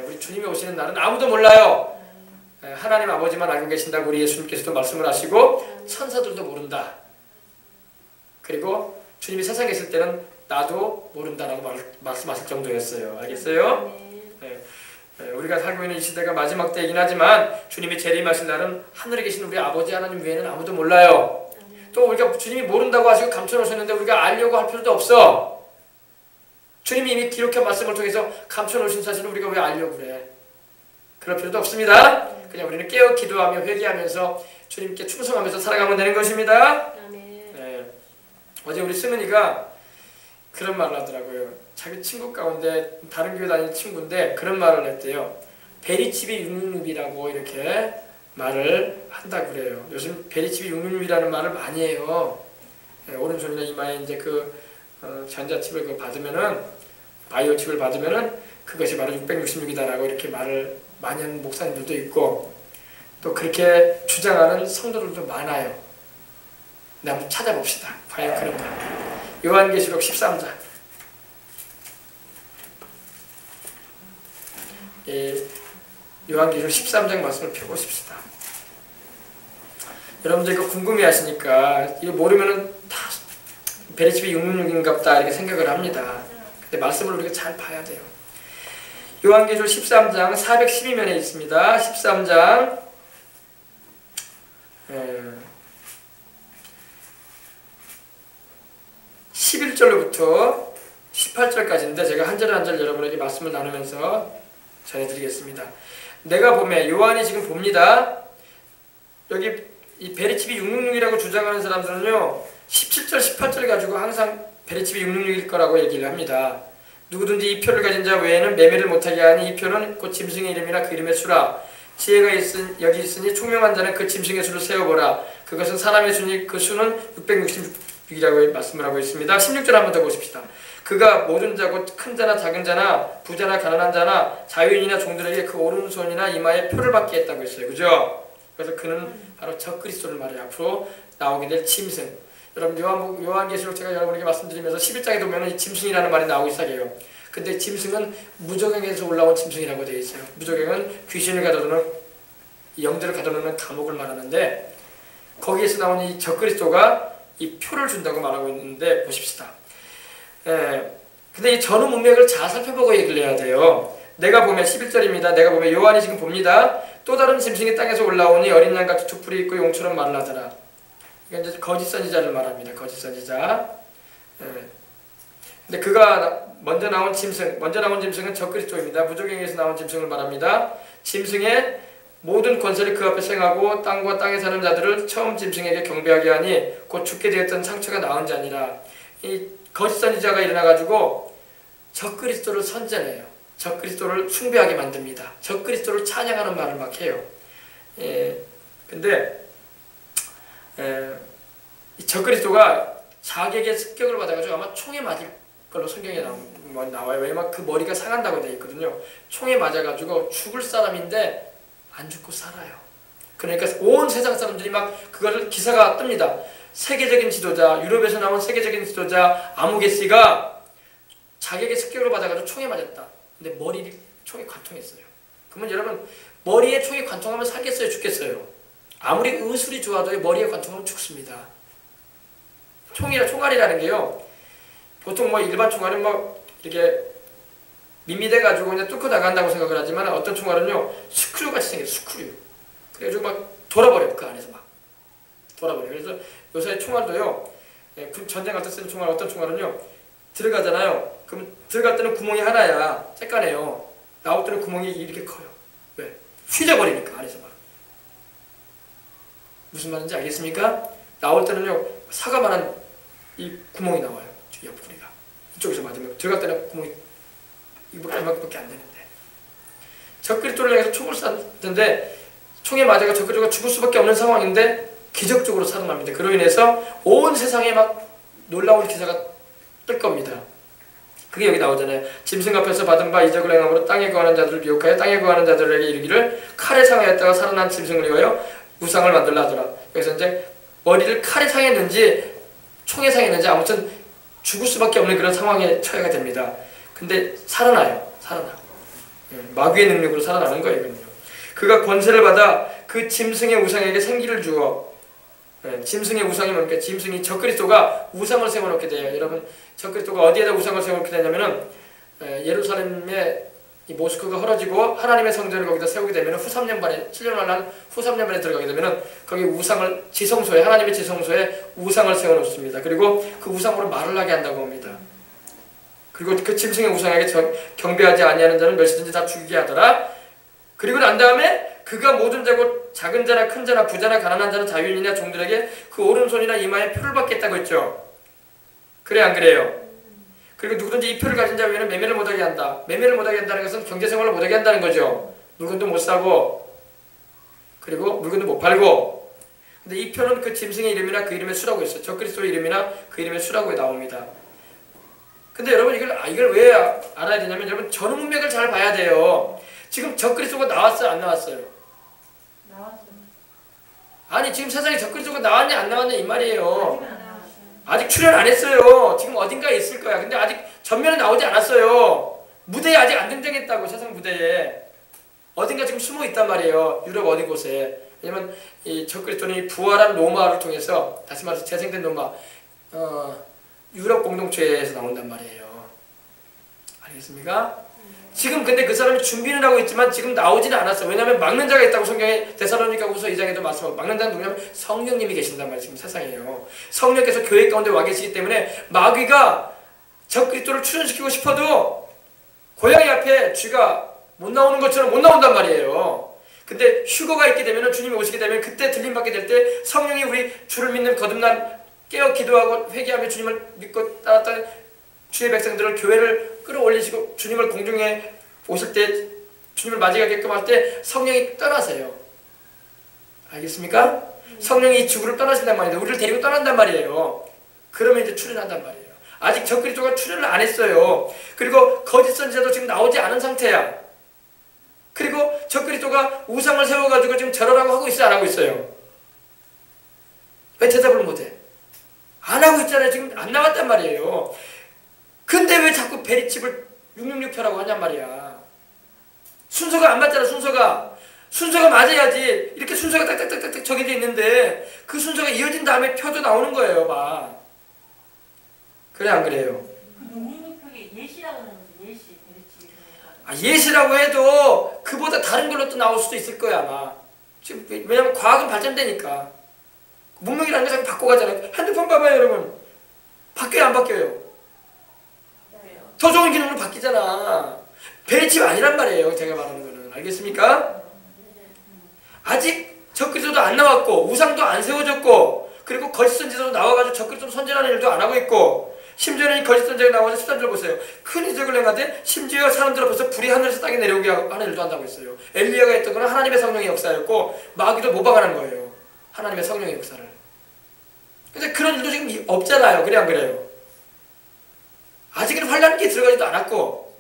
우리 주님이 오시는 날은 아무도 몰라요. 하나님 아버지만 알고 계신다고 우리 예수님께서도 말씀을 하시고 천사들도 모른다. 그리고 주님이 세상에 있을 때는 나도 모른다라고 말씀하실 정도였어요. 알겠어요? 우리가 살고 있는 이 시대가 마지막 때이긴 하지만 주님이 재림하실 날은 하늘에 계신 우리 아버지 하나님 외에는 아무도 몰라요. 또 우리가 주님이 모른다고 하시고 감춰놓으셨는데 우리가 알려고 할 필요도 없어. 주님이 이미 기록한 말씀을 통해서 감춰놓으신 사실을 우리가 왜 알려고 그래. 그럴 필요도 없습니다. 그냥 우리는 깨어 기도하며 회개하면서 주님께 충성하면서 살아가면 되는 것입니다. 어제 우리 승은이가 그런 말을 하더라고요. 자기 친구 가운데 다른 교회 다니는 친구인데 그런 말을 했대요. 베리칩이 육육육이라고 이렇게 말을 한다고 그래요. 요즘 베리칩이 육육육이라는 말을 많이 해요. 오른손이나 이마에 이제 전자칩을 받으면은, 바이오 칩을 받으면은 그것이 바로 666이다라고 이렇게 말을 많이 하는 목사님들도 있고 또 그렇게 주장하는 성도들도 많아요. 근데 한번 찾아봅시다. 과연 그런가. 요한계시록 13장. 요한계시록 13장 말씀을 펴보십시다. 여러분들 이거 궁금해하시니까 이거 모르면은 다 베리칩이 666인갑다 이렇게 생각을 합니다. 근데 말씀을 우리가 잘 봐야 돼요. 요한계시록 13장 412면에 있습니다. 13장 11절로부터 18절까지인데 제가 한 절 한 절 여러분에게 말씀을 나누면서 전해드리겠습니다. 내가 보매 요한이 지금 봅니다. 여기 이 베리칩이 666이라고 주장하는 사람들은요 17절 18절 가지고 항상 베리칩이 666일 거라고 얘기를 합니다. 누구든지 이 표를 가진 자 외에는 매매를 못하게 하니 이 표는 곧 짐승의 이름이나 그 이름의 수라. 지혜가 여기 있으니 총명한 자는 그 짐승의 수를 세어보라. 그것은 사람의 수니 그 수는 666이라고 말씀을 하고 있습니다. 16절 한번 더 보십시다. 그가 모든 자 곧 큰 자나 작은 자나 부자나 가난한 자나 자유인이나 종들에게 그 오른손이나 이마에 표를 받게 했다고 했어요. 그죠? 그래서 그는 바로 적그리스도를 말해요. 앞으로 나오게 될 짐승. 여러분 요한계시록 제가 여러분에게 말씀드리면서 11장에 보면 이 짐승이라는 말이 나오기 시작해요. 근데 짐승은 무저갱에서 올라온 짐승이라고 되어 있어요. 무저갱은 귀신을 가둬두는 영들을 가둬놓는 감옥을 말하는데 거기에서 나온 이 적그리스도가 이 표를 준다고 말하고 있는데 보십시다. 근데 이 전후 문맥을 잘 살펴보고 얘기를 해야 돼요. 내가 보면 11절입니다. 내가 보면 요한이 지금 봅니다. 또 다른 짐승이 땅에서 올라오니 어린 양같이 두 뿔이 있고 용처럼 말을 하더라. 이건 이제 거짓 선지자를 말합니다. 거짓 선지자. 근데 그가 먼저 나온 짐승은 적그리스도입니다. 무저갱에서 나온 짐승을 말합니다. 짐승의 모든 권세를 그 앞에 행하고 땅과 땅에 사는 자들을 처음 짐승에게 경배하게 하니 곧 죽게 되었던 상처가 나은 자니라. 이 거짓 선지자가 일어나가지고 적그리스도를 선전해요. 적그리스도를 숭배하게 만듭니다. 적그리스도를 찬양하는 말을 막 해요. 근데 이 적그리스도가 자기에게 습격을 받아가지고 아마 총에 맞을 걸로 성경에 나와요. 왜냐면 그 머리가 상한다고 되어 있거든요. 총에 맞아가지고 죽을 사람인데 안 죽고 살아요. 그러니까 온 세상 사람들이 막 그거를 기사가 뜹니다. 세계적인 지도자, 유럽에서 나온 세계적인 지도자 아무개씨가 자기에게 습격을 받아가지고 총에 맞았다. 근데 머리를 총에 관통했어요. 그러면 여러분 머리에 총이 관통하면 살겠어요? 죽겠어요? 아무리 의술이 좋아도 머리에 관통하면 죽습니다. 총알이라는 게요. 보통 뭐 일반 총알은 뭐 이렇게 밋밋해가지고 그냥 뚫고 나간다고 생각을 하지만 어떤 총알은요 스크류 같이 생겨요. 스크류. 그래가지고 막 돌아버려요. 그 안에서 막 돌아버려요. 그래서 요새 총알도요 전쟁 갈 때 쓰는 총알 어떤 총알은요 들어가잖아요. 그럼 들어갈 때는 구멍이 하나야. 쬐까네요. 나올 때는 구멍이 이렇게 커요. 왜? 휘져버리니까 안에서 막. 무슨 말인지 알겠습니까? 나올 때는요 사과만한 이 구멍이 나와요. 옆구리가. 이쪽에서 맞으면 들어갈 때는 구멍이 이만큼밖에 안 되는데 적그리스도를 향해서 총을 쐈는데 총에 맞아가 적그리스도가 죽을 수밖에 없는 상황인데 기적적으로 살아납니다. 그로 인해서 온 세상에 막 놀라운 기사가 뜰 겁니다. 그게 여기 나오잖아요. 짐승 앞에서 받은 바 이적을 행함으로 땅에 거하는 자들을 미혹하여 땅에 거하는 자들에게 이르기를 칼에 상하였다가 살아난 짐승을 위하여 우상을 만들라 하더라. 그래서 이제 머리를 칼에 상했는지 총에 상했는지 아무튼 죽을 수밖에 없는 그런 상황에 처해가 됩니다. 근데 살아나요. 마귀의 능력으로 살아나는 거예요. 이건요. 그가 권세를 받아 그 짐승의 우상에게 생기를 주어 짐승의 우상이 뭡니까? 짐승이 적그리스도가 우상을 세워놓게 돼요. 여러분 적그리스도가 어디에다 우상을 세워놓게 되냐면은 예루살렘의 이 모스크가 헐어지고 하나님의 성전을 거기다 세우게 되면 후 3년 만에 7년 만에 후 3년 만에 들어가게 되면은 거기 우상을 지성소에 하나님의 지성소에 우상을 세워놓습니다. 그리고 그 우상으로 말을 하게 한다고 합니다. 그리고 그 짐승의 우상에게 경배하지 아니하는 자는 몇이든지 다 죽이게 하더라. 그리고 난 다음에 그가 모든 자고 작은 자나 큰 자나 부자나 가난한 자나 자유인이나 종들에게 그 오른손이나 이마에 표를 받겠다고 했죠. 그래 안 그래요? 그리고 누구든지 이 표를 가진 자 외에는 매매를 못하게 한다. 매매를 못하게 한다는 것은 경제생활을 못하게 한다는 거죠. 물건도 못 사고 그리고 물건도 못 팔고. 근데 이 표는 그 짐승의 이름이나 그 이름의 수라고 있어요. 적그리스도의 이름이나 그 이름의 수라고 나옵니다. 근데 여러분 이걸 왜 알아야 되냐면 여러분 전후 문맥을 잘 봐야 돼요. 지금 적그리스도가 나왔어요? 안 나왔어요? 나왔어요. 아니 지금 세상에 적그리스도가 나왔냐 안 나왔냐 이 말이에요. 아직 출연 안 했어요. 지금 어딘가에 있을 거야. 근데 아직 전면에 나오지 않았어요. 무대에 아직 안 등장했다고. 세상 무대에 어딘가 지금 숨어 있단 말이에요. 유럽 어디 곳에. 왜냐면 이 적그리스도는 부활한 로마를 통해서 다시 말해서 재생된 로마 유럽 공동체에서 나온단 말이에요. 알겠습니까? 지금 근데 그 사람이 준비는 하고 있지만 지금 나오지는 않았어요. 왜냐하면 막는 자가 있다고 성경에 데살로니가후서 2장에도 말씀하고 막는 자는 누구냐면 성령님이 계신단 말이에요. 지금 세상에요. 성령께서 교회 가운데 와 계시기 때문에 마귀가 적그리스도를 출현시키고 싶어도 고양이 앞에 쥐가 못 나오는 것처럼 못 나온단 말이에요. 근데 휴거가 있게 되면 주님이 오시게 되면 그때 들림받게 될 때 성령이 우리 주를 믿는 거듭난 깨어 기도하고 회개하며 주님을 믿고 따랐던 주의 백성들을 교회를 끌어올리시고 주님을 공중에 오실 때 주님을 맞이하게끔 할 때 성령이 떠나세요. 알겠습니까? 성령이 이 지구를 떠나신단 말이에요. 우리를 데리고 떠난단 말이에요. 그러면 이제 출현한단 말이에요. 아직 적그리스도가 출현을 안 했어요. 그리고 거짓 선지자도 지금 나오지 않은 상태야. 그리고 적그리스도가 우상을 세워가지고 지금 절하라고 하고 있어요? 안 하고 있어요? 왜 대답을 못해? 안 하고 있잖아요. 지금 안 나왔단 말이에요. 근데 왜 자꾸 베리칩을 666표라고 하냔 말이야. 순서가 안 맞잖아. 순서가 맞아야지. 이렇게 순서가 딱딱딱딱 정해져 있는데 그 순서가 이어진 다음에 표도 나오는 거예요. 막. 그래 안 그래요? 그 666표에 예시라고 하는 거지. 예시. 베리칩이 그러니까. 예시라고 해도 그보다 다른 걸로 또 나올 수도 있을 거야 아마. 지금 왜냐면 과학은 발전되니까. 문명이라는 게 자꾸 바꿔가잖아요. 핸드폰 봐봐요 여러분. 바뀌어요 안 바뀌어요? 더 좋은 기능으로 바뀌잖아. 베리칩 아니란 말이에요. 제가 말하는 거는. 알겠습니까? 아직 적그리스도도 안 나왔고 우상도 안 세워졌고 그리고 거짓 선지자도 나와가지고 적그리스도 선전하는 일도 안 하고 있고 심지어는 이 거짓 선지자가 나와서 수단들 보세요. 큰 이적을 행하되 심지어 사람들 앞에서 불이 하늘에서 땅에 내려오게 하는 일도 한다고 했어요. 엘리야가 했던 건 하나님의 성령의 역사였고 마귀도 모방하는 거예요. 하나님의 성령의 역사를. 근데 그런 일도 지금 없잖아요. 그래 안 그래요? 아직은 환란기 들어가지도 않았고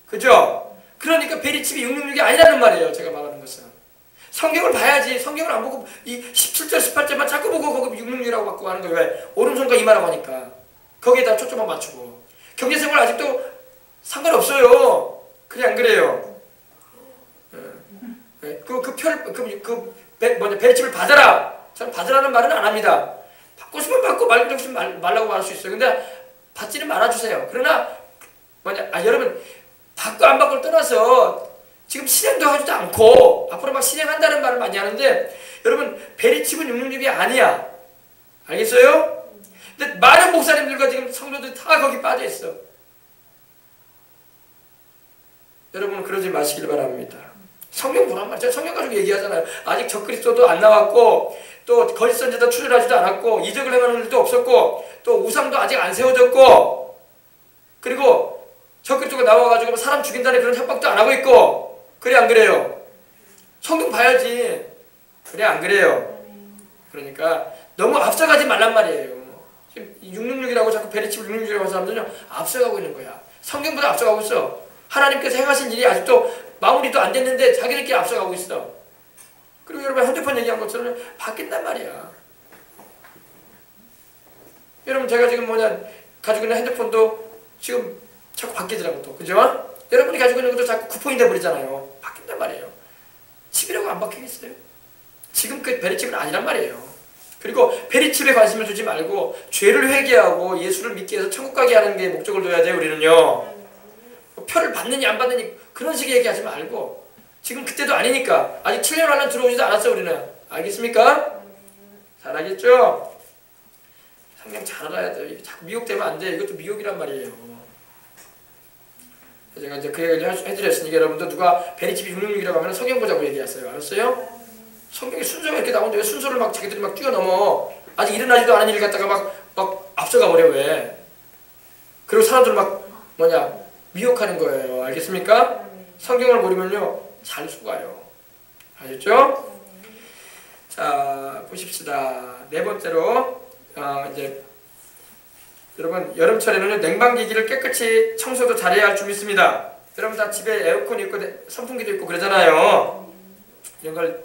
그죠? 그러니까 베리칩이 666이 아니라는 말이에요. 제가 말하는 것은 성경을 봐야지. 성경을 안 보고 이 17절 18절만 자꾸 보고 거기 666이라고 바꾸고 하는 거예요. 왜? 오른손과 이마라고 하니까 거기에다 초점만 맞추고. 경제생활 아직도 상관없어요. 그래 안 그래요? 베리칩을 받아라. 저는 받으라는 말은 안 합니다. 받고 싶으면 받고 말고 싶으면 말라고 말할 수 있어요. 근데 받지는 말아주세요. 그러나 여러분 받고 안 받고를 떠나서 지금 실행도 하지도 않고 앞으로 막 실행한다는 말을 많이 하는데 여러분 베리칩은 666이 아니야. 알겠어요? 근데 많은 목사님들과 지금 성도들이 다 거기 빠져 있어. 여러분은 그러지 마시길 바랍니다. 성경 보란 말이야. 제가 성경 가지고 얘기하잖아요. 아직 적그리스도도 안 나왔고 또 거짓 선지자 출현하지도 않았고 이적을 행하는 일도 없었고 또 우상도 아직 안 세워졌고 그리고 적그리스도가 나와가지고 사람 죽인다는 그런 협박도 안 하고 있고 그래 안 그래요? 성경 봐야지. 그래 안 그래요? 그러니까 너무 앞서가지 말란 말이에요. 지금 666이라고 자꾸 베리칩 666이라고 하는 사람들은 앞서가고 있는 거야. 성경보다 앞서가고 있어. 하나님께서 행하신 일이 아직도 마무리도 안 됐는데 자기들끼리 앞서가고 있어. 그리고 여러분 핸드폰 얘기한 것처럼 바뀐단 말이야. 여러분 제가 지금 가지고 있는 핸드폰도 지금 자꾸 바뀌더라고 또. 그죠? 여러분이 가지고 있는 것도 자꾸 쿠폰이 돼버리잖아요. 바뀐단 말이에요. 칩이라고 안 바뀌겠어요? 지금 그 베리칩은 아니란 말이에요. 그리고 베리칩에 관심을 두지 말고 죄를 회개하고 예수를 믿기 위해서 천국 가게 하는 게 목적을 둬야 돼요. 우리는요. 표를 받느니 안 받느니 그런 식의 얘기하지 말고 지금 그때도 아니니까 아직 7년 안에 들어오지도 않았어 우리는. 알겠습니까? 잘 알겠죠? 성경 잘 알아야 돼요. 자꾸 미혹되면 안 돼. 이것도 미혹이란 말이에요. 제가 이제 그 얘기를 해드렸으니까 여러분도 누가 베리칩이 666이라고 하면 성경 보자고 얘기했어요. 알았어요? 성경에 순서가 이렇게 나오는데 왜 순서를 막 자기들이 막 뛰어넘어. 아직 일어나지도 않은 일 갖다가 막 앞서가 버려 왜. 그리고 사람들 막 미혹하는 거예요. 알겠습니까? 성경을 모르면요 잘 속아요. 아셨죠? 자 보십시다. 네 번째로 이제 여러분 여름철에는 냉방기기를 깨끗이 청소도 잘해야 할 줄 믿습니다. 여러분 다 집에 에어컨이 있고 선풍기도 있고 그러잖아요. 이런 걸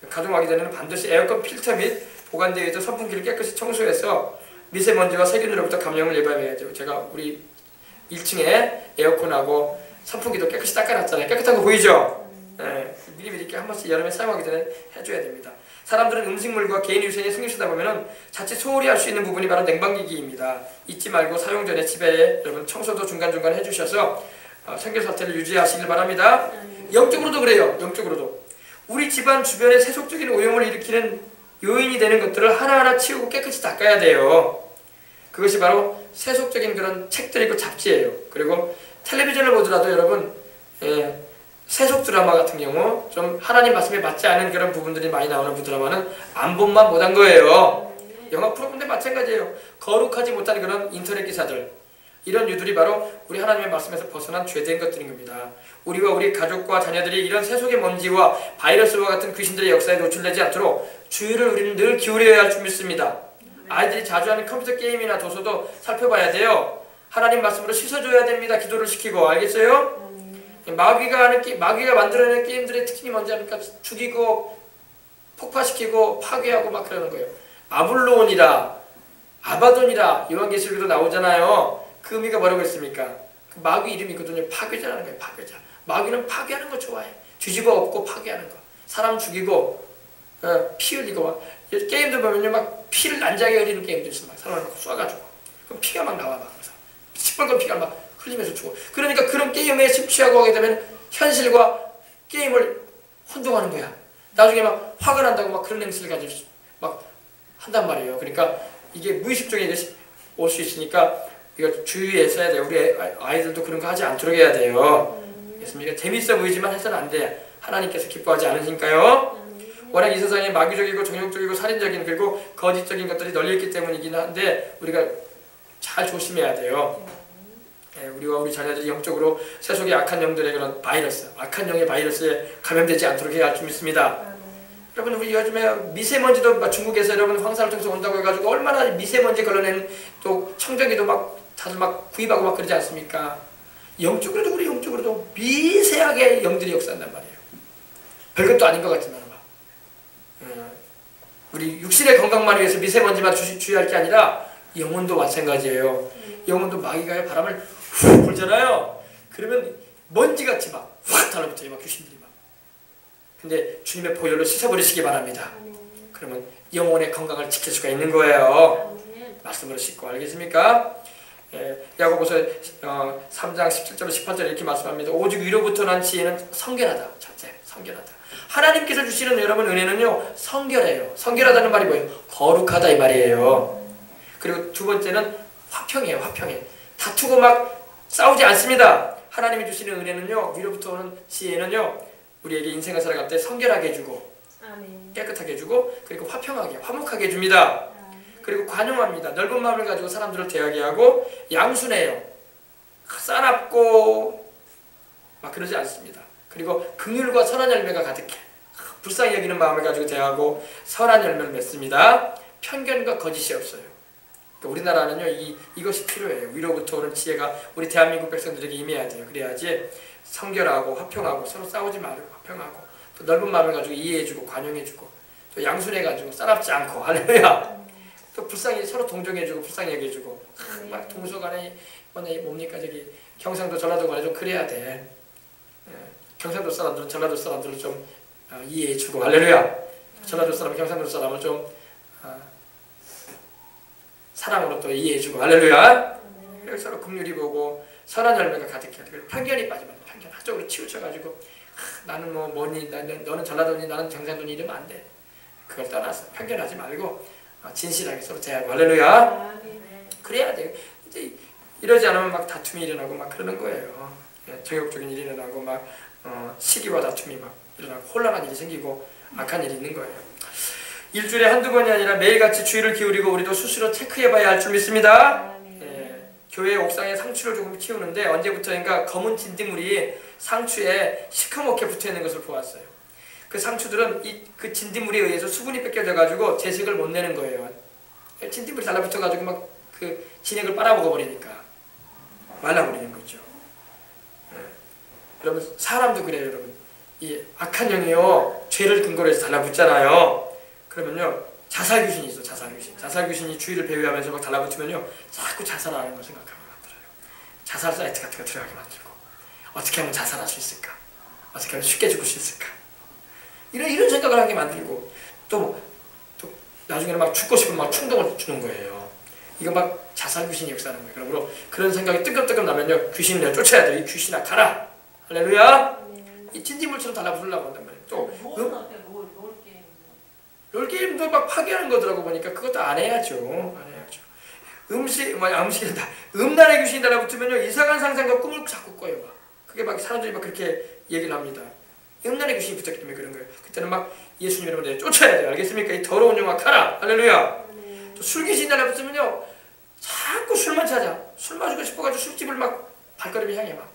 가동하기 전에는 반드시 에어컨 필터 및 보관대에 있던 선풍기를 깨끗이 청소해서 미세먼지와 세균으로부터 감염을 예방해야죠. 제가 우리 1층에 에어컨하고 선풍기도 깨끗이 닦아놨잖아요. 깨끗한 거 보이죠? 네, 미리미리 이렇게 한 번씩 여름에 사용하기 전에 해줘야 됩니다. 사람들은 음식물과 개인위생에 신경 쓰다 보면은 자칫 소홀히 할 수 있는 부분이 바로 냉방기기입니다. 잊지 말고 사용 전에 집에 여러분 청소도 중간중간 해주셔서 청결 상태를 유지하시길 바랍니다. 영적으로도 그래요. 영적으로도 우리 집안 주변에 세속적인 오염을 일으키는 요인이 되는 것들을 하나하나 치우고 깨끗이 닦아야 돼요. 그것이 바로 세속적인 그런 책들이고 잡지예요. 그리고 텔레비전을 보더라도 여러분 세속 드라마 같은 경우 좀 하나님 말씀에 맞지 않은 그런 부분들이 많이 나오는 드라마는 안 본만 못한 거예요. 영화 프로그램도 마찬가지예요. 거룩하지 못한 그런 인터넷 기사들 이런 유들이 바로 우리 하나님의 말씀에서 벗어난 죄된 것들인 겁니다. 우리와 우리 가족과 자녀들이 이런 세속의 먼지와 바이러스와 같은 귀신들의 역사에 노출되지 않도록 주의를 우리는 늘 기울여야 할 줄 믿습니다. 아이들이 자주 하는 컴퓨터 게임이나 도서도 살펴봐야 돼요. 하나님 말씀으로 씻어줘야 됩니다. 기도를 시키고. 알겠어요? 마귀가 만들어낸 게임들의 특징이 뭔지 압니까? 죽이고 폭파시키고 파괴하고 막 그러는 거예요. 아블론이라 아바돈이라 요한계시록에도 나오잖아요. 그 의미가 뭐라고 했습니까? 그 마귀 이름이 있거든요. 파괴자라는 거예요. 파괴자. 마귀는 파괴하는 거 좋아해. 뒤집어 엎고 파괴하는 거. 사람 죽이고 피 흘리고 막 게임도 보면요 막 피를 난장에 흘리는 게임도 있어. 막 사람을 쏴가지고 그럼 피가 막 나와 막 시뻘건 피가 막 흘리면서 죽어. 그러니까 그런 게임에 심취하고 하게 되면 현실과 게임을 혼동하는 거야. 나중에 막 화가 난다고 막 그런 행실을 가지고 막 한단 말이에요. 그러니까 이게 무의식적인 것이 올 수 있으니까 이거 주의했어야 돼요. 우리 아이들도 그런 거 하지 않도록 해야 돼요. 그렇습니까? 재밌어 보이지만 해서는 안 돼. 하나님께서 기뻐하지 않으시니까요. 워낙 이 세상에 마귀적이고 정욕적이고 살인적인 그리고 거짓적인 것들이 널려있기 때문이긴 한데 우리가 잘 조심해야 돼요. 우리와 우리 자녀들이 영적으로 세속의 악한 영들의 그런 바이러스, 악한 영의 바이러스에 감염되지 않도록 해야 할 줄 믿습니다. 여러분 우리 요즘에 미세먼지도 중국에서 여러분 황사를 통해서 온다고 해가지고 얼마나 미세먼지 걸러낸 또 청정기도 막 다들 막 구입하고 막 그러지 않습니까? 영적으로도 우리 영적으로도 미세하게 영들이 역사한단 말이에요. 별것도 아닌 것 같지만 우리 육신의 건강만 위해서 미세먼지만 주의할 게 아니라 영혼도 마찬가지예요. 영혼도 마귀가 바람을 훅 불잖아요. 그러면 먼지같이 막 확 달라붙어요. 막 귀신들이 막. 근데 주님의 보혈로 씻어버리시기 바랍니다. 그러면 영혼의 건강을 지킬 수가 있는 거예요. 말씀으로 씻고. 알겠습니까? 야고보서 3장 17절 18절 이렇게 말씀합니다. 오직 위로부터 난 지혜는 성결하다. 첫째, 성결하다. 하나님께서 주시는 여러분 은혜는요, 성결해요. 성결하다는 말이 뭐예요? 거룩하다 이 말이에요. 그리고 두 번째는 화평이에요. 화평해. 다투고 막 싸우지 않습니다. 하나님이 주시는 은혜는요, 위로부터 오는 지혜는요, 우리에게 인생을 살아갈 때 성결하게 해주고, 깨끗하게 해주고, 그리고 화평하게, 화목하게 해줍니다. 그리고 관용합니다. 넓은 마음을 가지고 사람들을 대하게 하고, 양순해요. 싸납고 막 그러지 않습니다. 그리고 긍휼과 선한 열매가 가득해. 불쌍히 여기는 마음을 가지고 대하고 선한 열매를 맺습니다. 편견과 거짓이 없어요. 우리나라는요, 이것이 필요해요. 위로부터 오는 지혜가 우리 대한민국 백성들에게 임해야 돼요. 그래야지 성결하고 화평하고 서로 싸우지 말고 화평하고 또 넓은 마음을 가지고 이해해주고 관용해주고 또 양순해가지고 싸납지 않고 할렐루야. 또 불쌍히 서로 동정해주고 불쌍히 여겨주고 막 동서간에 뭡니까 저기 경상도 전라도 간에 좀 그래야 돼. 경상도 사람들은 전라도 사람들을 좀 이해해주고 할렐루야. 전라도 사람은 경상도 사람을 좀 사랑으로 또 이해해주고 할렐루야. 그리고 서로 긍휼히 보고 선한 열매가 가득해야 돼. 편견이 빠지면 편견 한쪽으로 치우쳐가지고 나는 뭐니 너는 전라도니 나는 경상도니 이러면 안 돼. 그걸 떠나서 편견하지 말고 진실하게 서로 대하고 할렐루야. 그래야 돼. 이제 이러지 않으면 막 다툼이 일어나고 막 그러는 거예요. 정욕적인 일이 일어나고 막 시기와 다툼이 막 일어나고 혼란한 일이 생기고 악한 일이 있는 거예요. 일주일에 한두 번이 아니라 매일같이 주의를 기울이고 우리도 스스로 체크해봐야 할 줄 믿습니다. 교회 옥상에 상추를 조금 키우는데 언제부터인가 검은 진딧물이 상추에 시커멓게 붙어있는 것을 보았어요. 그 상추들은 그 진딧물에 의해서 수분이 뺏겨져가지고 재색을 못 내는 거예요. 진딧물이 달라붙어가지고 막 그 진액을 빨아먹어버리니까 말라버리는 거죠. 여러분 사람도 그래요. 여러분 이 악한 영이요 죄를 근거로 해서 달라붙잖아요. 그러면요 자살귀신이 있어. 자살귀신이 주의를 배회하면서 막 달라붙으면요 자꾸 자살하는 걸 생각하게 만들어요. 자살 사이트 같은 거 들어가게 만들고 어떻게 하면 자살할 수 있을까? 어떻게 하면 쉽게 죽을 수 있을까? 이런 생각을 하게 만들고 또 나중에는 막 죽고 싶은 막 충동을 주는 거예요. 이거 막 자살귀신이 역사하는 거예요. 그러므로 그런 생각이 뜨끔뜨끔 나면요 귀신을 내가 쫓아야 돼. 이 귀신아 가라. 할렐루야. 이 진딧물처럼 달라붙으려고 한단 말이에요. 또 롤게임도 막 파괴하는 거더라고 보니까 그것도 안 해야죠. 음란의 귀신이 달라붙으면요 이상한 상상과 꿈을 자꾸 꿔요. 막 그게 막 사람들이 막 그렇게 얘기를 합니다. 음란의 귀신이 붙었기 때문에 그런 거예요. 그때는 막 예수님 여러분 쫓아야 돼요. 알겠습니까? 이 더러운 영아 가라. 할렐루야. 또 술귀신이 달라붙으면요 자꾸 술만 찾아. 술 마시고 싶어가지고 술집을 막 발걸음이 향해 막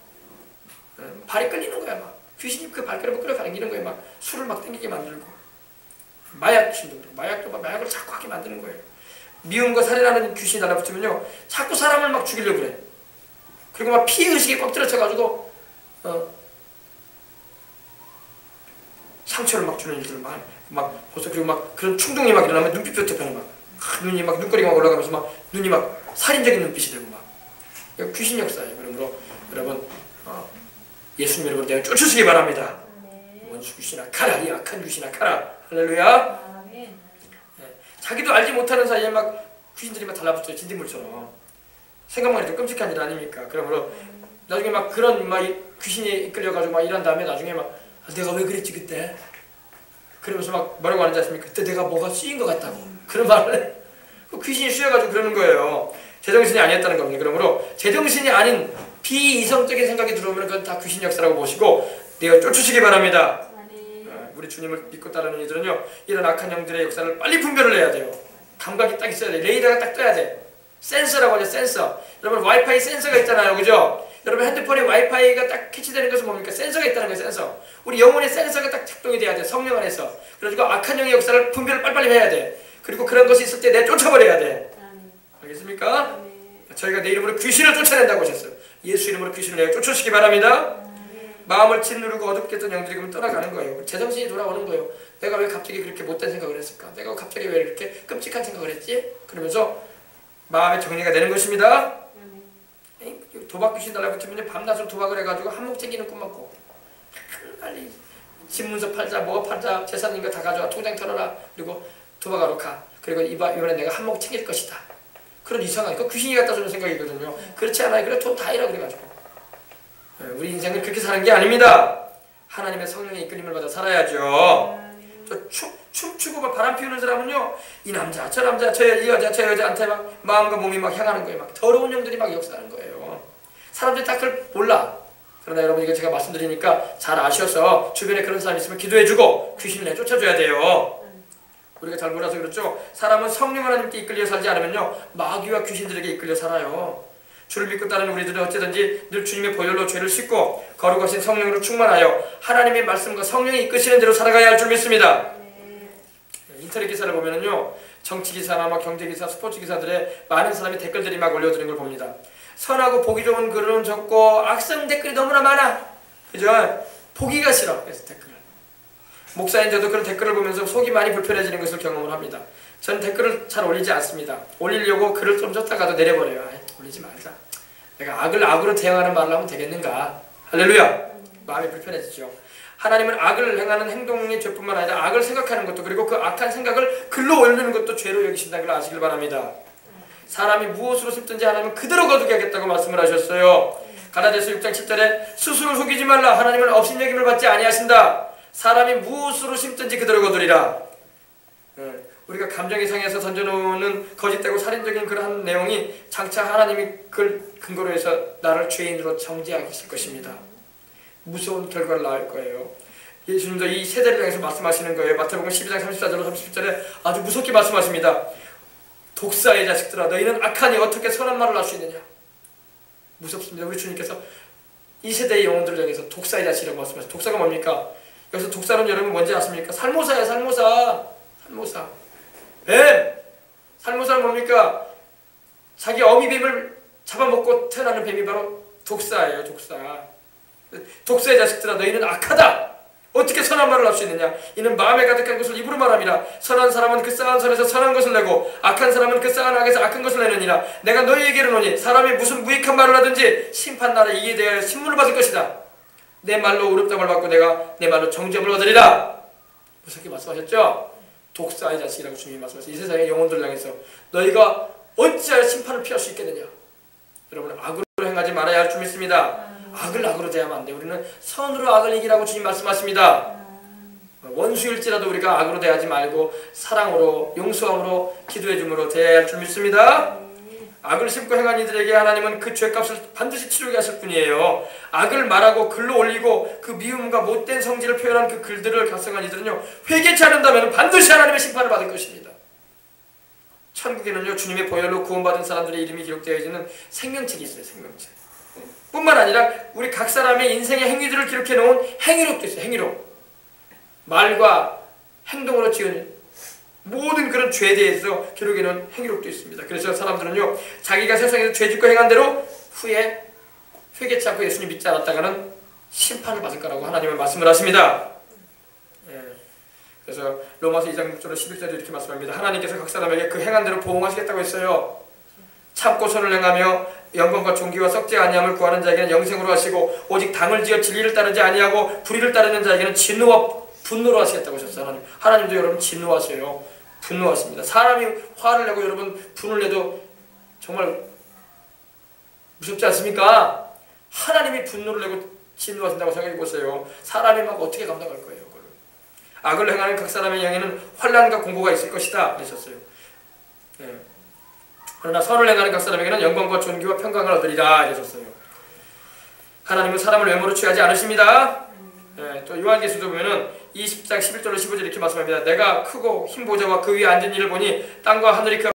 발이 끌리는 거야. 막 귀신이 그 발걸음을 끌어당기는 거예요. 막 술을 막 땡기게 만들고 마약 신동도 마약도 막 마약을 자꾸 하게 만드는 거예요. 미움과 살인하는 귀신이 달라붙으면요 자꾸 사람을 막 죽이려고 그래. 그리고 막 피해의식에 꽉 들어쳐가지고 상처를 막 주는 일들 막 벌써 그리고 막 그런 충동이 막 일어나면 눈빛부터 변해 막 눈이 막 눈꼬리가 막 올라가면서 막 눈이 막 살인적인 눈빛이 되고 막 이거 귀신 역사예요. 그러므로 여러분 예수님 여러분 내가 쫓으시기 바랍니다. 원수 귀신아 가라. 이 악한 귀신아 가라. 할렐루야. 자기도 알지 못하는 사이에 막 귀신들이 막 달라붙어요. 진딧물처럼. 생각만 해도 끔찍한 일 아닙니까? 그러므로 나중에 막 그런 막 귀신이 이끌려가지고 막 이런 다음에 나중에 막 내가 왜 그랬지 그때? 그러면서 막 뭐라고 하는지 아십니까? 그때 내가 뭐가 쓰인 것 같다고. 그런 말을 그 귀신이 씌워가지고 그러는 거예요. 제정신이 아니었다는 겁니다. 그러므로 제정신이 아닌 비이성적인 생각이 들어오면 그건 다 귀신 역사라고 보시고 내가 쫓으시기 바랍니다. 우리 주님을 믿고 따르는 이들은요 이런 악한 영들의 역사를 빨리 분별을 해야 돼요. 감각이 딱 있어야 돼. 레이더가 딱 떠야 돼. 센서라고 하죠. 센서. 여러분 와이파이 센서가 있잖아요. 그죠? 여러분 핸드폰에 와이파이가 딱 캐치되는 것은 뭡니까? 센서가 있다는 거예요. 센서. 우리 영혼의 센서가 딱 작동이 돼야 돼. 성령 안에서. 그래가지고 악한 영의 역사를 분별을 빨리빨리 해야 돼. 그리고 그런 것이 있을 때 내 쫓아버려야 돼. 알겠습니까? 저희가 내 이름으로 귀신을 쫓아낸다고 하셨어요. 예수 이름으로 귀신을 내가 쫓으시기 바랍니다. 마음을 짓누르고 어둡게 했던 영들이 그러면 떠나가는 거예요. 제정신이 돌아오는 거예요. 내가 왜 갑자기 그렇게 못된 생각을 했을까? 내가 갑자기 왜 이렇게 끔찍한 생각을 했지? 그러면서 마음의 정리가 되는 것입니다. 도박 귀신 달라붙으면 밤낮으로 도박을 해가지고 한몫 챙기는 꿈만 꿔. 빨리 집문서 팔자, 뭐 팔자, 재산인 거 다 가져와, 통장 털어라. 그리고 도박하러 가. 그리고 이번에 내가 한몫 챙길 것이다. 그런 이상한, 그 귀신이 갖다 주는 생각이거든요. 그렇지 않아요. 그래 돈 다 잃어 그래가지고. 우리 인생은 그렇게 사는 게 아닙니다. 하나님의 성령의 이끌림을 받아 살아야죠. 춤추고 막 바람 피우는 사람은요, 이 남자, 저 남자, 이 여자한테 막 마음과 몸이 막 향하는 거예요. 막 더러운 영들이 막 역사하는 거예요. 사람들이 다 그걸 몰라. 그러나 여러분, 이거 제가 말씀드리니까 잘 아셔서 주변에 그런 사람이 있으면 기도해주고 귀신을 내쫓아줘야 돼요. 우리가 잘 몰라서 그렇죠. 사람은 성령 하나님께 이끌려 살지 않으면요, 마귀와 귀신들에게 이끌려 살아요. 주를 믿고 따르는 우리들은 어찌든지 늘 주님의 보혈로 죄를 씻고 거룩하신 성령으로 충만하여 하나님의 말씀과 성령이 이끄시는 대로 살아가야 할 줄 믿습니다. 인터넷 기사를 보면은요, 정치 기사나 막 경제 기사, 스포츠 기사들의 많은 사람이 댓글들이 막 올려드린 걸 봅니다. 선하고 보기 좋은 글은 적고 악성 댓글이 너무나 많아. 그죠? 보기가 싫어. 그래서 댓글을. 목사인 저도 그런 댓글을 보면서 속이 많이 불편해지는 것을 경험을 합니다. 저는 댓글을 잘 올리지 않습니다. 올리려고 글을 좀 줬다가도 내려버려요. 올리지 말자. 내가 악을 악으로 대응하는 말을 하면 되겠는가? 할렐루야. 마음이 불편해지죠. 하나님은 악을 행하는 행동이 죄뿐만 아니라 악을 생각하는 것도, 그리고 그 악한 생각을 글로 올리는 것도 죄로 여기신다는 걸 아시길 바랍니다. 사람이 무엇으로 심든지 하나님은 그대로 거두게 하겠다고 말씀을 하셨어요. 가라디아서 6장 7절에 스스로 속이지 말라. 하나님은 업신여김을 받지 아니하신다. 사람이 무엇으로 심든지 그대로 거두리라. 우리가 감정이 상해서 던져놓는 거짓되고 살인적인 그러한 내용이 장차 하나님이 그걸 근거로 해서 나를 죄인으로 정죄하실 것입니다. 무서운 결과를 낳을 거예요. 예수님도 이 세대를 향해서 말씀하시는 거예요. 마태복음 12장 34절로 37절에 아주 무섭게 말씀하십니다. 독사의 자식들아, 너희는 악하니 어떻게 선한 말을 할 수 있느냐. 무섭습니다. 우리 주님께서 이 세대의 영혼들을 향해서 독사의 자식이라고 말씀하셨어요. 독사가 뭡니까? 여기서 독사는 여러분 뭔지 아십니까? 살모사예요. 살모사. 뱀! 살모사는 뭡니까? 자기 어미뱀을 잡아먹고 태어나는 뱀이 바로 독사예요. 독사의 자식들아, 너희는 악하다. 어떻게 선한 말을 할 수 있느냐? 이는 마음에 가득한 것을 입으로 말함이라. 선한 사람은 그 쌓은 선에서 선한 것을 내고 악한 사람은 그 쌓은 악에서 악한 것을 내느니라. 내가 너희에게 이르노니 사람이 무슨 무익한 말을 하든지 심판날에 이에 대하여 신문을 받을 것이다. 내 말로 의롭다함을 받고 내가 내 말로 정죄함을 얻으리라. 무섭게 말씀하셨죠? 독사의 자식이라고 주님이 말씀하셨어요. 이 세상의 영혼들을 향해서 너희가 어찌하여 심판을 피할 수 있겠느냐? 여러분, 악으로 행하지 말아야 할 줄 믿습니다. 악을 악으로 대하면 안 돼. 우리는 선으로 악을 이기라고 주님 말씀하십니다. 원수일지라도 우리가 악으로 대하지 말고 사랑으로, 용서함으로, 기도해줌으로 대해야 할 줄 믿습니다. 악을 심고 행한 이들에게 하나님은 그 죄값을 반드시 치르게 하실 뿐이에요. 악을 말하고 글로 올리고 그 미움과 못된 성질을 표현한 그 글들을 작성한 이들은요, 회개치 않는다면 반드시 하나님의 심판을 받을 것입니다. 천국에는요, 주님의 보혈로 구원받은 사람들의 이름이 기록되어 있는 생명책이 있어요. 생명책. 뿐만 아니라 우리 각 사람의 인생의 행위들을 기록해 놓은 행위록도 있어요. 행위록. 말과 행동으로 지은 모든 그런 죄에 대해서 기록해 놓은 행위록도 있습니다. 그래서 사람들은요, 자기가 세상에서 죄짓고 행한 대로 후에 회개치 않고 예수님 믿지 않았다가는 심판을 받을 거라고 하나님은 말씀을 하십니다. 그래서 로마서 2장 6절 11절에 이렇게 말씀합니다. 하나님께서 각 사람에게 그 행한 대로 보응하시겠다고 했어요. 참고 선을 행하며 영광과 존귀와 썩지 아니함을 구하는 자에게는 영생으로 하시고, 오직 당을 지어 진리를 따르지 아니하고 불의를 따르는 자에게는 진노와 분노로 하시겠다고 하셨어요. 하나님도 여러분 진노하세요. 분노하십니다. 사람이 화를 내고 여러분 분을 내도 정말 무섭지 않습니까? 하나님이 분노를 내고 진노하신다고 생각해 보세요. 사람이 막 어떻게 감당할 거예요? 그걸. 악을 행하는 각 사람의 영에는 환난과 공고가 있을 것이다 그러셨어요. 그러나 선을 행하는 각 사람에게는 영광과 존귀와 평강을 얻으리라 이러셨어요. 하나님은 사람을 외모로 취하지 않으십니다. 또 요한계시도 보면은 20장 11절로 15절 이렇게 말씀합니다. 내가 크고 흰 보좌와 그 위에 앉은 이를 보니 땅과 하늘이 그